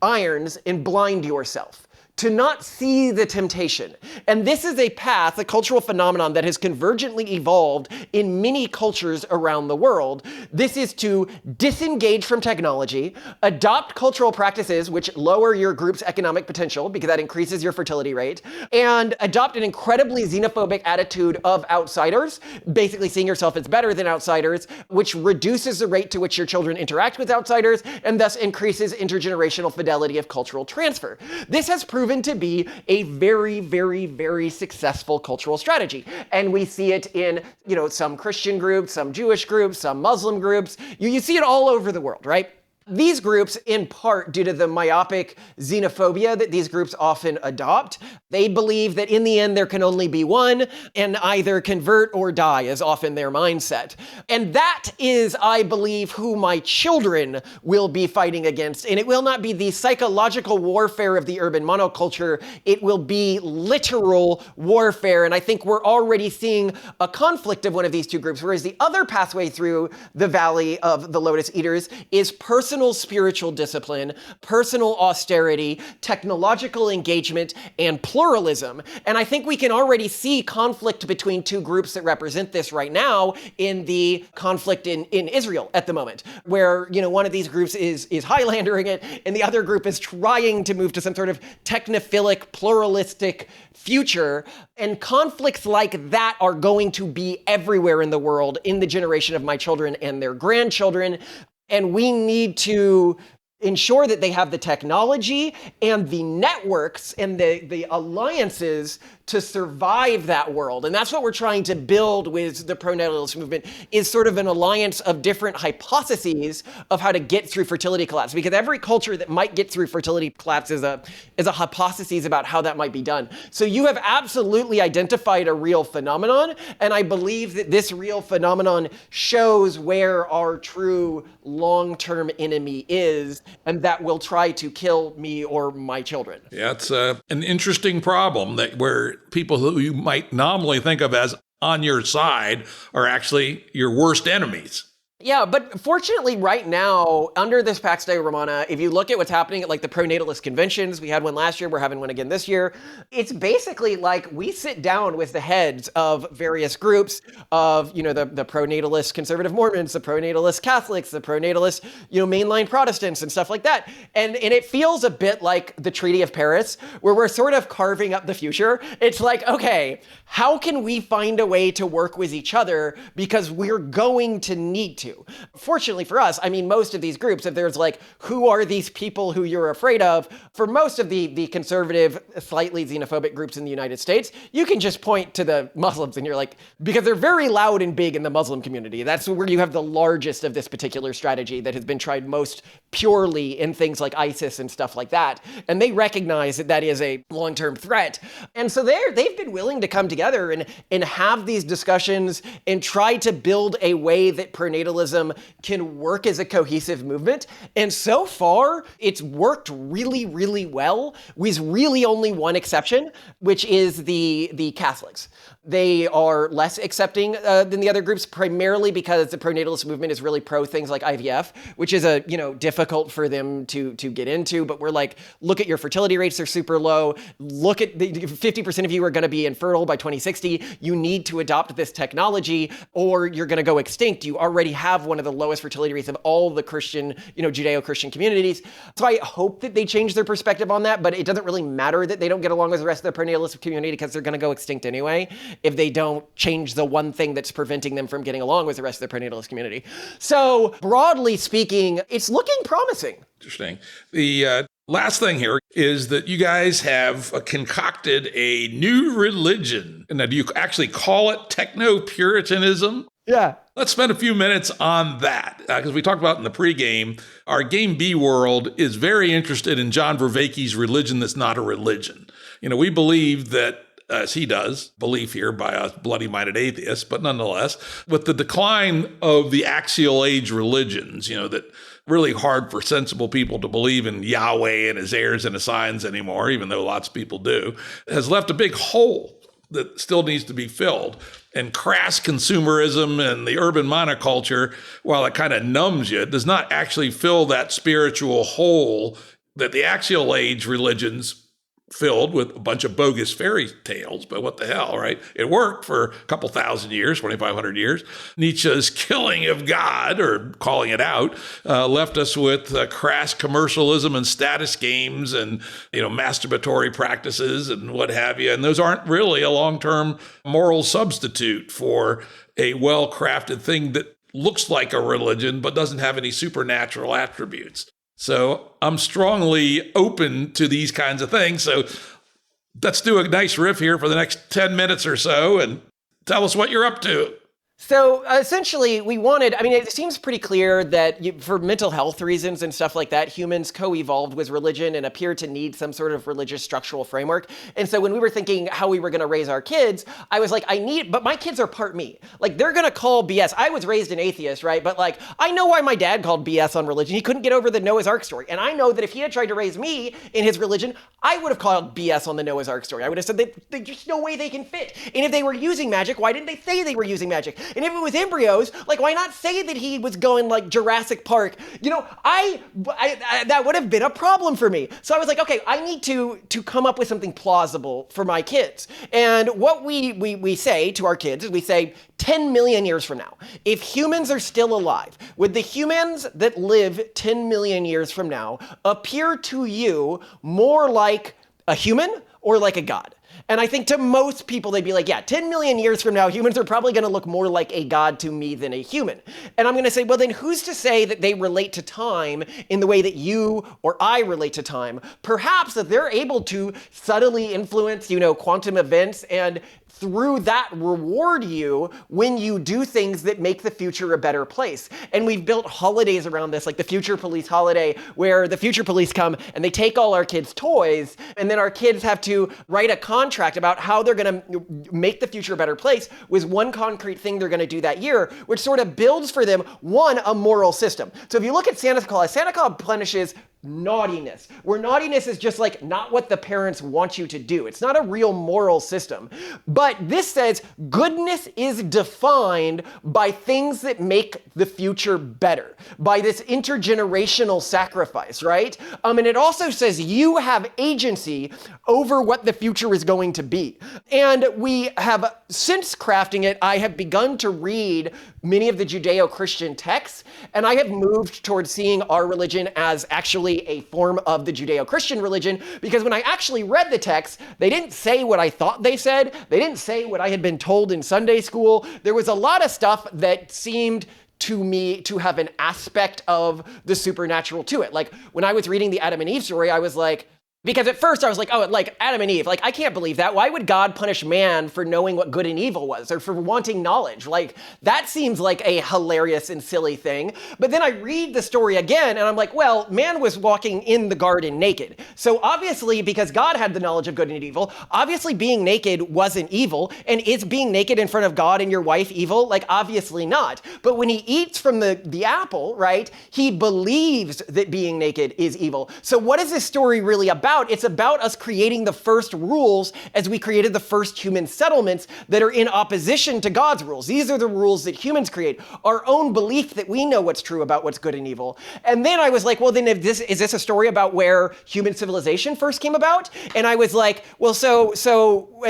irons and blind yourself, to not see the temptation. And this is a path, a cultural phenomenon that has convergently evolved in many cultures around the world. This is to disengage from technology, adopt cultural practices which lower your group's economic potential because that increases your fertility rate, and adopt an incredibly xenophobic attitude of outsiders, basically seeing yourself as better than outsiders, which reduces the rate to which your children interact with outsiders and thus increases intergenerational fidelity of cultural transfer. This has proven to be a very, very, very successful cultural strategy. And we see it in, some Christian groups, some Jewish groups, some Muslim groups. You see it all over the world, right? These groups, in part due to the myopic xenophobia that these groups often adopt, they believe that in the end there can only be one, and either convert or die is often their mindset. And that is, I believe, who my children will be fighting against. And it will not be the psychological warfare of the urban monoculture, it will be literal warfare. And I think we're already seeing a conflict of one of these two groups, whereas the other pathway through the Valley of the Lotus Eaters is personal spiritual discipline, personal austerity, technological engagement, and pluralism. And I think we can already see conflict between two groups that represent this right now in the conflict in Israel at the moment, where, one of these groups is Highlandering it, and the other group is trying to move to some sort of technophilic, pluralistic future. And conflicts like that are going to be everywhere in the world in the generation of my children and their grandchildren. And we need to ensure that they have the technology and the networks and the alliances to survive that world. And that's what we're trying to build with the pronatalist movement, is sort of an alliance of different hypotheses of how to get through fertility collapse. Because every culture that might get through fertility collapse is a hypothesis about how that might be done. So you have absolutely identified a real phenomenon, and I believe that this real phenomenon shows where our true long-term enemy is, and that will try to kill me or my children.
Yeah, it's an interesting problem where people who you might nominally think of as on your side are actually your worst enemies.
Yeah, but fortunately right now, under this Pax Dei Romana, if you look at what's happening at like the pro-natalist conventions, we had one last year, we're having one again this year, it's basically like we sit down with the heads of various groups of, the pro-natalist conservative Mormons, the pro-natalist Catholics, the pro-natalist, mainline Protestants and stuff like that. And it feels a bit like the Treaty of Paris, where we're sort of carving up the future. It's like, okay, how can we find a way to work with each other? Because we're going to need to. Fortunately for us, I mean, most of these groups, if there's like, who are these people who you're afraid of? For most of the conservative, slightly xenophobic groups in the United States, you can just point to the Muslims and you're like, because they're very loud and big in the Muslim community. That's where you have the largest of this particular strategy that has been tried most purely in things like ISIS and stuff like that. And they recognize that that is a long-term threat. And so they've been willing to come together and have these discussions and try to build a way that pronatalism can work as a cohesive movement. And so far, it's worked really, really well, with really only one exception, which is the Catholics. They are less accepting than the other groups, primarily because the pronatalist movement is really pro things like IVF, which is difficult for them to get into. But we're like, look at your fertility rates; they're super low. Look at 50% of you are going to be infertile by 2060. You need to adopt this technology, or you're going to go extinct. You already have one of the lowest fertility rates of all the Christian, Judeo-Christian communities. So I hope that they change their perspective on that. But it doesn't really matter that they don't get along with the rest of the pronatalist community because they're going to go extinct anyway if they don't change the one thing that's preventing them from getting along with the rest of the pronatalist community. So broadly speaking, it's looking promising.
Interesting. The last thing here is that you guys have concocted a new religion. Now, do you actually call it Techno-Puritanism?
Yeah.
Let's spend a few minutes on that, because we talked about in the pregame, our Game B world is very interested in John Vervaeke's religion that's not a religion. We believe that, as he does, belief here by us bloody-minded atheists, but nonetheless, with the decline of the axial age religions, that really hard for sensible people to believe in Yahweh and his heirs and his signs anymore, even though lots of people do, has left a big hole that still needs to be filled. And crass consumerism and the urban monoculture, while it kind of numbs you, does not actually fill that spiritual hole that the axial age religions filled with a bunch of bogus fairy tales, but what the hell, right? It worked for a couple thousand years, 2,500 years. Nietzsche's killing of God, or calling it out, left us with crass commercialism and status games and, masturbatory practices and what have you. And those aren't really a long-term moral substitute for a well-crafted thing that looks like a religion, but doesn't have any supernatural attributes. So I'm strongly open to these kinds of things. So let's do a nice riff here for the next 10 minutes or so and tell us what you're up to.
So essentially, it seems pretty clear that for mental health reasons and stuff like that, humans co-evolved with religion and appear to need some sort of religious structural framework. And so when we were thinking how we were going to raise our kids, I was like, but my kids are part me. Like, they're going to call BS. I was raised an atheist, right? But like, I know why my dad called BS on religion. He couldn't get over the Noah's Ark story. And I know that if he had tried to raise me in his religion, I would have called BS on the Noah's Ark story. I would have said there's just no way they can fit. And if they were using magic, why didn't they say they were using magic? And if it was embryos, like, why not say that he was going like Jurassic Park? I that would have been a problem for me. So I was like, okay, I need to come up with something plausible for my kids. And what we say to our kids is we say 10 million years from now, if humans are still alive, would the humans that live 10 million years from now appear to you more like a human or like a god? And I think to most people, they'd be like, yeah, 10 million years from now, humans are probably going to look more like a god to me than a human. And I'm going to say, well, then who's to say that they relate to time in the way that you or I relate to time? Perhaps that they're able to subtly influence, quantum events and through that reward you when you do things that make the future a better place. And we've built holidays around this, like the Future Police holiday, where the Future Police come and they take all our kids' toys, and then our kids have to write a contract about how they're going to make the future a better place with one concrete thing they're going to do that year, which sort of builds for them, one, a moral system. So if you look at Santa Claus punishes naughtiness, where naughtiness is just like not what the parents want you to do. It's not a real moral system. But this says goodness is defined by things that make the future better, by this intergenerational sacrifice, right? And it also says you have agency over what the future is going to be. And we have, since crafting it, I have begun to read many of the Judeo-Christian texts, and I have moved towards seeing our religion as actually a form of the Judeo-Christian religion, because when I actually read the text, they didn't say what I thought they said. They didn't say what I had been told in Sunday school. There was a lot of stuff that seemed to me to have an aspect of the supernatural to it. Like when I was reading the Adam and Eve story, I was like, because at first I was like, oh, like Adam and Eve, like I can't believe that. Why would God punish man for knowing what good and evil was, or for wanting knowledge? Like that seems like a hilarious and silly thing. But then I read the story again and I'm like, well, man was walking in the garden naked. So obviously, because God had the knowledge of good and evil, obviously being naked wasn't evil. And is being naked in front of God and your wife evil? Like obviously not. But when he eats from the apple, right, he believes that being naked is evil. So what is this story really about? It's about us creating the first rules as we created the first human settlements that are in opposition to God's rules. These are the rules that humans create, our own belief that we know what's true about what's good and evil. And then I was like, well, then is this a story about where human civilization first came about? And I was like, well, so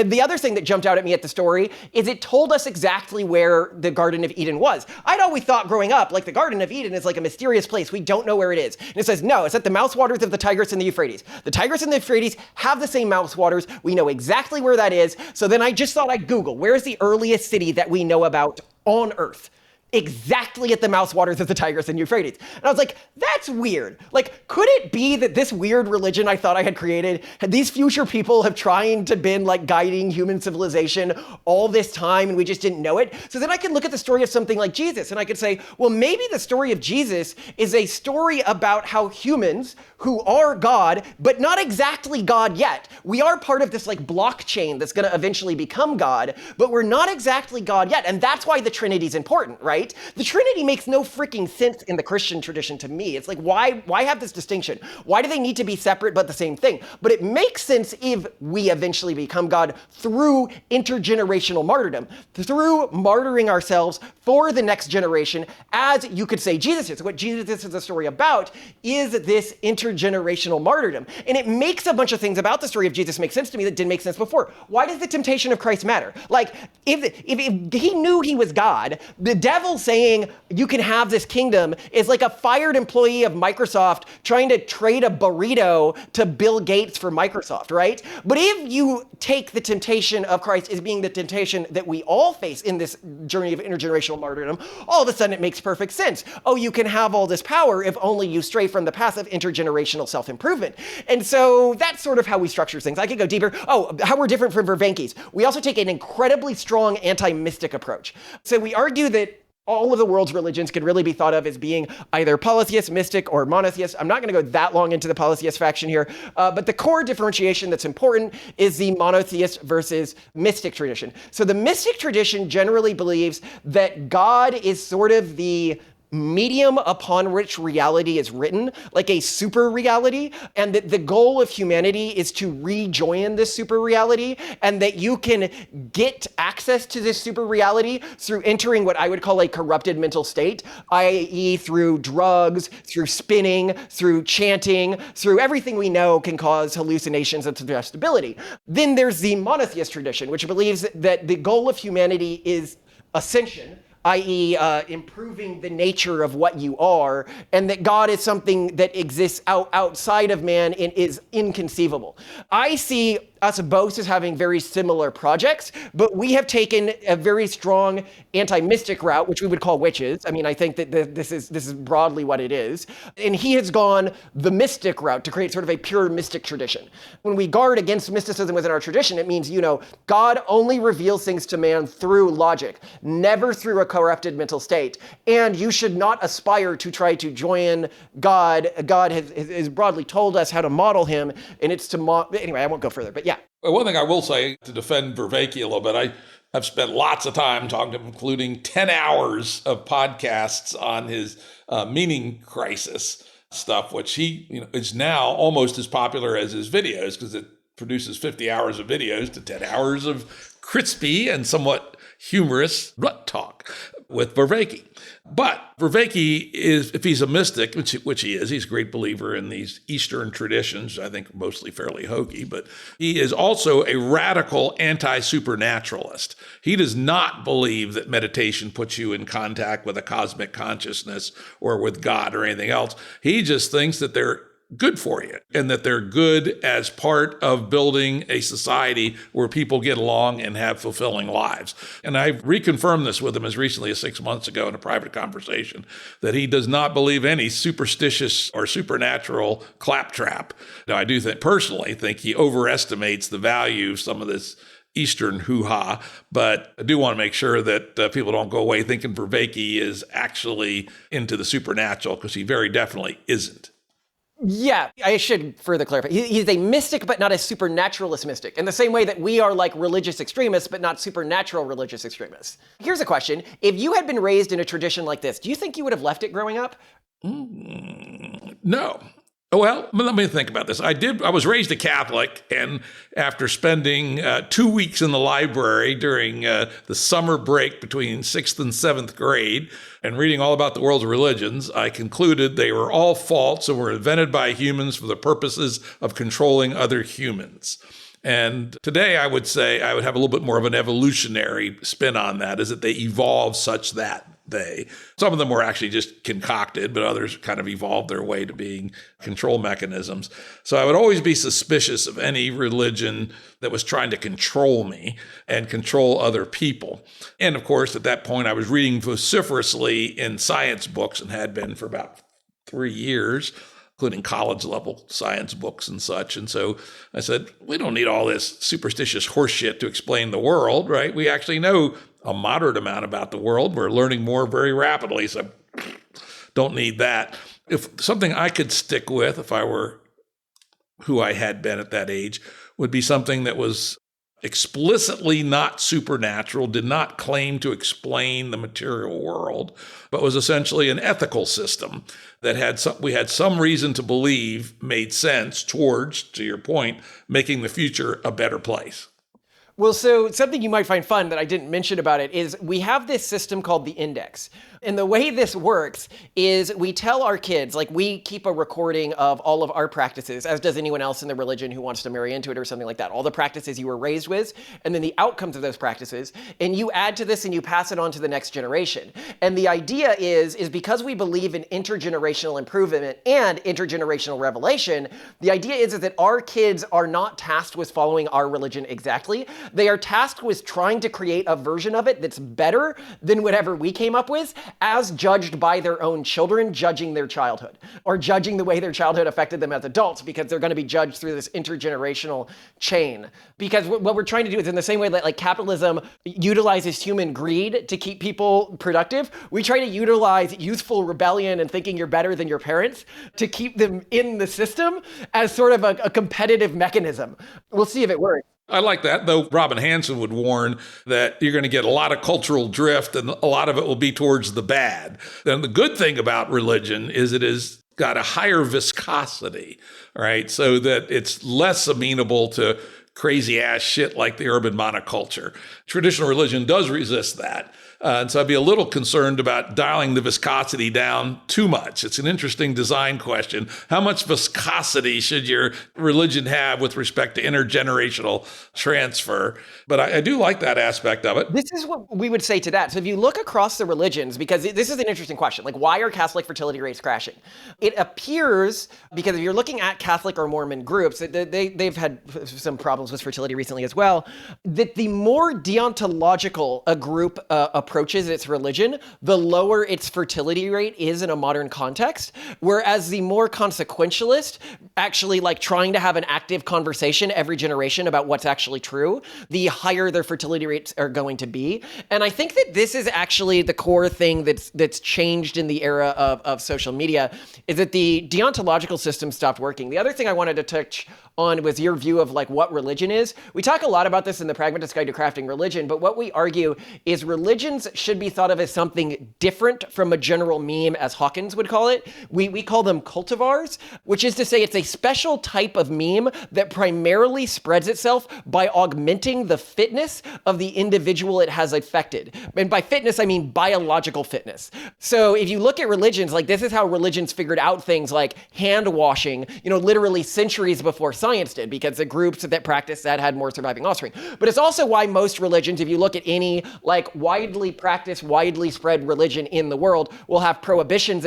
the other thing that jumped out at me at the story is it told us exactly where the Garden of Eden was. I'd always thought growing up, like the Garden of Eden is like a mysterious place. We don't know where it is. And it says, no, it's at the mouth waters of the Tigris and the Euphrates. The Tigris and the Euphrates have the same mouth waters. We know exactly where that is. So then I just thought I'd Google, where's the earliest city that we know about on Earth? Exactly at the mouth waters of the Tigris and Euphrates. And I was like, that's weird. Like, could it be that this weird religion I thought I had created, these future people have trying to been like guiding human civilization all this time and we just didn't know it? So then I can look at the story of something like Jesus and I could say, well, maybe the story of Jesus is a story about how humans who are God, but not exactly God yet. We are part of this like blockchain that's going to eventually become God, but we're not exactly God yet. And that's why the Trinity is important, right? The Trinity makes no freaking sense in the Christian tradition to me. It's like, why have this distinction? Why do they need to be separate but the same thing? But it makes sense if we eventually become God through intergenerational martyrdom, through martyring ourselves for the next generation, as you could say Jesus is. What Jesus is a story about is this intergenerational martyrdom. And it makes a bunch of things about the story of Jesus make sense to me that didn't make sense before. Why does the temptation of Christ matter? Like, if he knew he was God, the devil saying you can have this kingdom is like a fired employee of Microsoft trying to trade a burrito to Bill Gates for Microsoft, right? But if you take the temptation of Christ as being the temptation that we all face in this journey of intergenerational martyrdom, all of a sudden it makes perfect sense. Oh, you can have all this power if only you stray from the path of intergenerational self-improvement. And so that's sort of how we structure things. I could go deeper. Oh, how we're different from Vervankes. We also take an incredibly strong anti-mystic approach. So we argue that all of the world's religions could really be thought of as being either polytheist, mystic, or monotheist. I'm not going to go that long into the polytheist faction here, but the core differentiation that's important is the monotheist versus mystic tradition. So the mystic tradition generally believes that God is sort of the medium upon which reality is written, like a super reality, and that the goal of humanity is to rejoin this super reality, and that you can get access to this super reality through entering what I would call a corrupted mental state, i.e. through drugs, through spinning, through chanting, through everything we know can cause hallucinations and suggestibility. Then there's the monotheist tradition, which believes that the goal of humanity is ascension, i.e. Improving the nature of what you are, and that God is something that exists outside of man and is inconceivable. I see us both as having very similar projects, but we have taken a very strong anti-mystic route, which we would call witches. I mean, I think that this is broadly what it is. And he has gone the mystic route to create sort of a pure mystic tradition. When we guard against mysticism within our tradition, it means, God only reveals things to man through logic, never through a corrupted mental state. And you should not aspire to try to join God. God has broadly told us how to model him, and it's to anyway, I won't go further, but yeah.
Well, one thing I will say to defend Vervaeke a little bit, I have spent lots of time talking to him, including 10 hours of podcasts on his meaning crisis. stuff, which he is now almost as popular as his videos because it produces 50 hours of videos to 10 hours of crispy and somewhat humorous rut talk with Vervaeke. But Vervaeke is, if he's a mystic, which he is, he's a great believer in these Eastern traditions, I think mostly fairly hokey, but he is also a radical anti-supernaturalist. He does not believe that meditation puts you in contact with a cosmic consciousness or with God or anything else. He just thinks that they're good for you and that they're good as part of building a society where people get along and have fulfilling lives. And I reconfirmed this with him as recently as 6 months ago in a private conversation, that he does not believe any superstitious or supernatural claptrap. Now, I do personally think he overestimates the value of some of this Eastern hoo-ha, but I do want to make sure that people don't go away thinking Vervaeke is actually into the supernatural, because he very definitely isn't.
Yeah, I should further clarify. He's a mystic, but not a supernaturalist mystic, in the same way that we are like religious extremists, but not supernatural religious extremists. Here's a question. If you had been raised in a tradition like this, do you think you would have left it growing up?
No. Well, let me think about this. I was raised a Catholic, and after spending 2 weeks in the library during the summer break between 6th and 7th grade and reading all about the world's religions, I concluded they were all false and were invented by humans for the purposes of controlling other humans. And today I would say I would have a little bit more of an evolutionary spin on that, is that they evolved such that some of them were actually just concocted, but others kind of evolved their way to being control mechanisms. So I would always be suspicious of any religion that was trying to control me and control other people. And of course, at that point, I was reading vociferously in science books and had been for about 3 years, including college-level science books and such. And so I said, we don't need all this superstitious horseshit to explain the world, right? We actually know a moderate amount about the world. We're learning more very rapidly, so don't need that. If something I could stick with, if I were who I had been at that age, would be something that was explicitly not supernatural, did not claim to explain the material world, but was essentially an ethical system that we had some reason to believe made sense towards, to your point, making the future a better place.
Well, so something you might find fun that I didn't mention about it is we have this system called the index. And the way this works is we tell our kids, like we keep a recording of all of our practices, as does anyone else in the religion who wants to marry into it or something like that. All the practices you were raised with, and then the outcomes of those practices. And you add to this and you pass it on to the next generation. And the idea is because we believe in intergenerational improvement and intergenerational revelation, the idea is that our kids are not tasked with following our religion exactly. They are tasked with trying to create a version of it that's better than whatever we came up with, as judged by their own children judging their childhood, or judging the way their childhood affected them as adults, because they're going to be judged through this intergenerational chain. Because what we're trying to do is, in the same way that like capitalism utilizes human greed to keep people productive, we try to utilize youthful rebellion and thinking you're better than your parents to keep them in the system as sort of a competitive mechanism. We'll see if it works.
I like that, though Robin Hanson would warn that you're going to get a lot of cultural drift and a lot of it will be towards the bad. And the good thing about religion is it has got a higher viscosity, right? So that it's less amenable to crazy ass shit like the urban monoculture. Traditional religion does resist that. And so I'd be a little concerned about dialing the viscosity down too much. It's an interesting design question. How much viscosity should your religion have with respect to intergenerational transfer? But I do like that aspect of it.
This is what we would say to that. So if you look across the religions, because this is an interesting question, like why are Catholic fertility rates crashing? It appears, because if you're looking at Catholic or Mormon groups, they've had some problems with fertility recently as well, that the more deontological a group approaches its religion, the lower its fertility rate is in a modern context. Whereas the more consequentialist, actually like trying to have an active conversation every generation about what's actually true, the higher their fertility rates are going to be. And I think that this is actually the core thing that's changed in the era of social media, is that the deontological system stopped working. The other thing I wanted to touch on was your view of like what religion is. We talk a lot about this in the Pragmatist Guide to Crafting Religion, but what we argue is religion religions should be thought of as something different from a general meme, as Hawkins would call it. We call them cultivars, which is to say it's a special type of meme that primarily spreads itself by augmenting the fitness of the individual it has affected. And by fitness, I mean biological fitness. So if you look at religions, like this is how religions figured out things like hand washing, literally centuries before science did, because the groups that practiced that had more surviving offspring. But it's also why most religions, if you look at any like widely practiced, widely spread religion in the world, will have prohibitions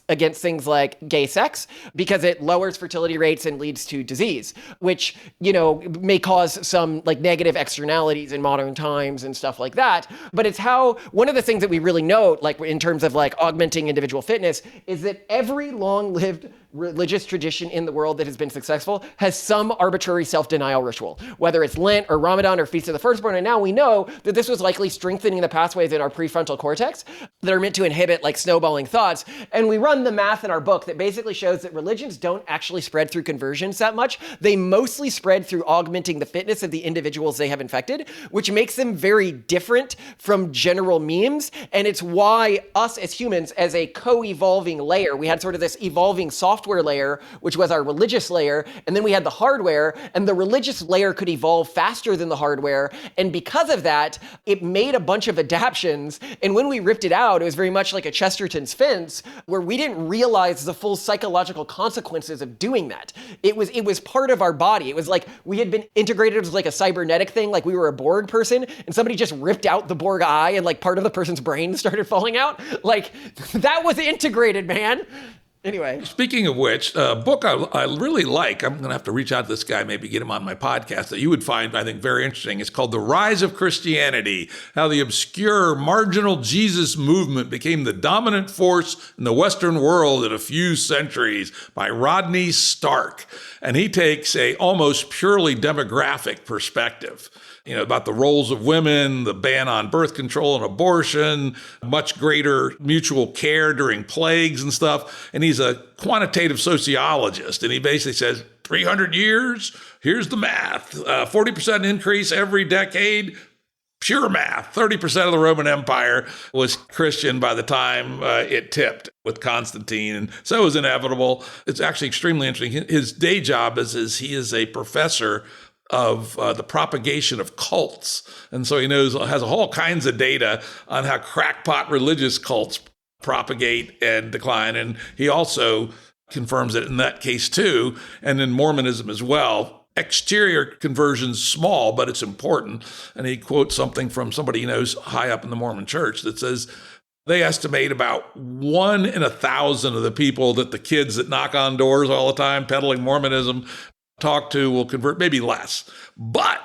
against things like gay sex, because it lowers fertility rates and leads to disease, which, may cause some like negative externalities in modern times and stuff like that. But it's how, one of the things that we really note, like in terms of like augmenting individual fitness, is that every long-lived religious tradition in the world that has been successful has some arbitrary self-denial ritual, whether it's Lent or Ramadan or Feast of the Firstborn. And now we know that this was likely strengthening the pathways in our prefrontal cortex that are meant to inhibit like snowballing thoughts. And we run the math in our book that basically shows that religions don't actually spread through conversions that much. They mostly spread through augmenting the fitness of the individuals they have infected, which makes them very different from general memes. And it's why us as humans, as a co-evolving layer, we had sort of this evolving software layer, which was our religious layer, and then we had the hardware, and the religious layer could evolve faster than the hardware, and because of that, it made a bunch of adaptions, and when we ripped it out, it was very much like a Chesterton's fence, where we didn't realize the full psychological consequences of doing that. It was part of our body. It was like we had been integrated as like a cybernetic thing, like we were a Borg person, and somebody just ripped out the Borg eye, and like part of the person's brain started falling out. Like, that was integrated, man. Anyway.
Speaking of which, a book I really like, I'm going to have to reach out to this guy, maybe get him on my podcast, that you would find, I think, very interesting. It's called The Rise of Christianity, How the Obscure Marginal Jesus Movement Became the Dominant Force in the Western World in a Few Centuries, by Rodney Stark. And he takes a almost purely demographic perspective, about the roles of women, the ban on birth control and abortion, much greater mutual care during plagues and stuff. And he's a quantitative sociologist. And he basically says, 300 years, here's the math, 40% increase every decade, pure math. 30% of the Roman Empire was Christian by the time it tipped with Constantine. And so it was inevitable. It's actually extremely interesting. His day job is he is a professor of the propagation of cults. And so he has all kinds of data on how crackpot religious cults propagate and decline. And he also confirms it in that case too, and in Mormonism as well. Exterior conversion's small, but it's important. And he quotes something from somebody he knows high up in the Mormon church that says, they estimate about 1 in 1,000 of the people that the kids that knock on doors all the time peddling Mormonism talk to will convert, maybe less. But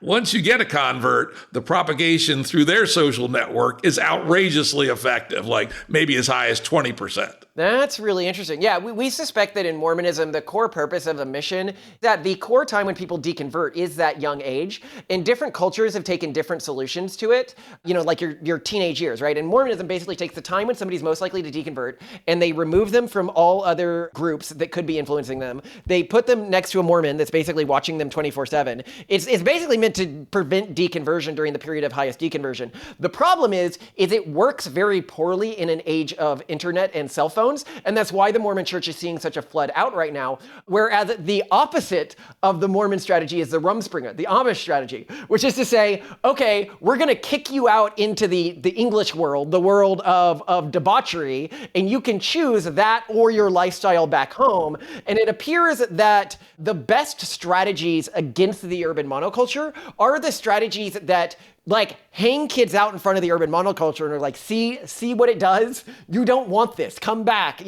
once you get a convert, the propagation through their social network is outrageously effective, like maybe as high as 20%.
That's really interesting. Yeah, we suspect that in Mormonism, the core purpose of the mission, that the core time when people deconvert is that young age. And different cultures have taken different solutions to it, like your teenage years, right? And Mormonism basically takes the time when somebody's most likely to deconvert, and they remove them from all other groups that could be influencing them. They put them next to a Mormon that's basically watching them 24/7. It's basically meant to prevent deconversion during the period of highest deconversion. The problem is it works very poorly in an age of internet and cell phones. And that's why the Mormon church is seeing such a flood out right now. Whereas the opposite of the Mormon strategy is the Rumspringa, the Amish strategy, which is to say, okay, we're going to kick you out into the English world, the world of debauchery, and you can choose that or your lifestyle back home. And it appears that the best strategies against the urban monoculture are the strategies that like hang kids out in front of the urban monoculture and are like, see what it does? You don't want this, come back,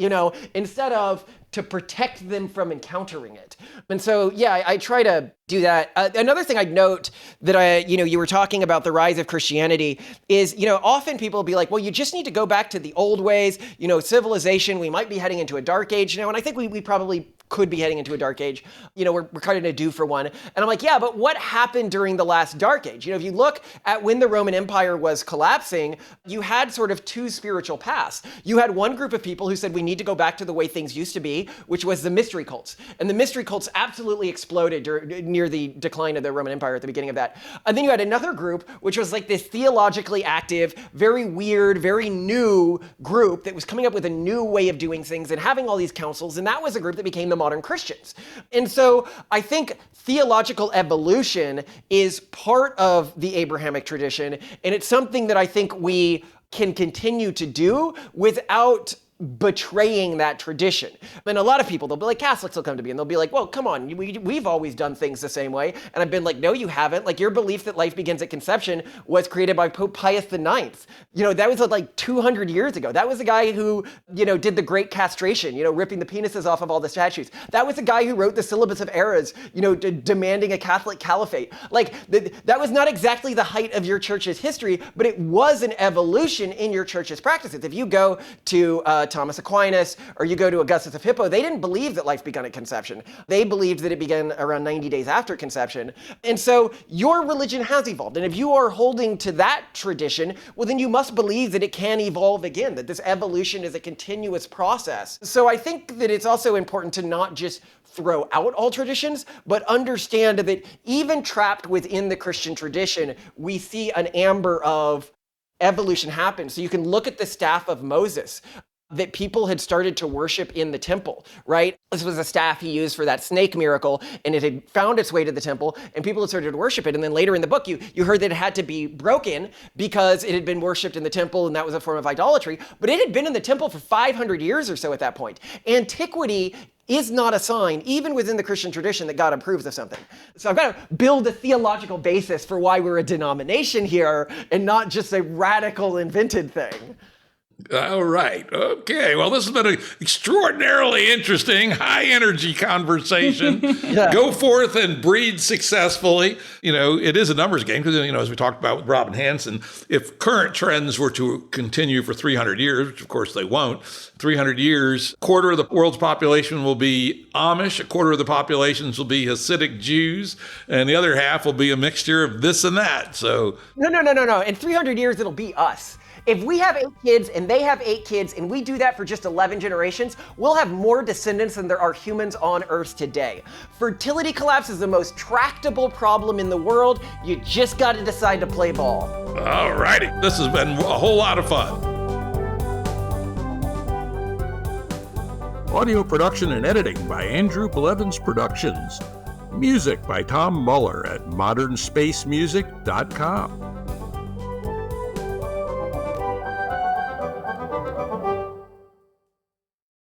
instead of to protect them from encountering it. And so, yeah, I try to do that. Another thing I'd note that you were talking about the rise of Christianity is, often people will be like, well, you just need to go back to the old ways, civilization, we might be heading into a dark age now. And I think we probably could be heading into a dark age. We're kind of due for one. And I'm like, yeah, but what happened during the last dark age? If you look at when the Roman Empire was collapsing, you had sort of two spiritual paths. You had one group of people who said we need to go back to the way things used to be, which was the mystery cults. And the mystery cults absolutely exploded near the decline of the Roman Empire at the beginning of that. And then you had another group, which was like this theologically active, very weird, very new group that was coming up with a new way of doing things and having all these councils. And that was a group that became the modern Christians. And so I think theological evolution is part of the Abrahamic tradition. And it's something that I think we can continue to do without betraying that tradition. And a lot of people, they'll be like, Catholics will come to me and they'll be like, well, come on, we've always done things the same way. And I've been like, no, you haven't. Like, your belief that life begins at conception was created by Pope Pius IX. That was like 200 years ago. That was the guy who, did the great castration, ripping the penises off of all the statues. That was the guy who wrote the Syllabus of Errors, demanding a Catholic caliphate. Like, that was not exactly the height of your church's history, but it was an evolution in your church's practices. If you go to Thomas Aquinas, or you go to Augustus of Hippo, they didn't believe that life began at conception. They believed that it began around 90 days after conception. And so your religion has evolved. And if you are holding to that tradition, well, then you must believe that it can evolve again, that this evolution is a continuous process. So I think that it's also important to not just throw out all traditions, but understand that even trapped within the Christian tradition, we see an amber of evolution happen. So you can look at the staff of Moses that people had started to worship in the temple, right? This was a staff he used for that snake miracle, and it had found its way to the temple, and people had started to worship it. And then later in the book, you heard that it had to be broken because it had been worshipped in the temple, and that was a form of idolatry. But it had been in the temple for 500 years or so at that point. Antiquity is not a sign, even within the Christian tradition, that God approves of something. So I've got to build a theological basis for why we're a denomination here and not just a radical invented thing.
All right. Okay. Well, this has been an extraordinarily interesting, high-energy conversation. Yeah. Go forth and breed successfully. It is a numbers game because, as we talked about with Robin Hanson, if current trends were to continue for 300 years, which of course they won't, 300 years, a quarter of the world's population will be Amish, a quarter of the populations will be Hasidic Jews, and the other half will be a mixture of this and that. So
No. In 300 years, it'll be us. If we have 8 kids and they have 8 kids and we do that for just 11 generations, we'll have more descendants than there are humans on Earth today. Fertility collapse is the most tractable problem in the world. You just got to decide to play ball.
All righty. This has been a whole lot of fun.
Audio production and editing by Andrew Blevins Productions. Music by Tom Muller at modernspacemusic.com.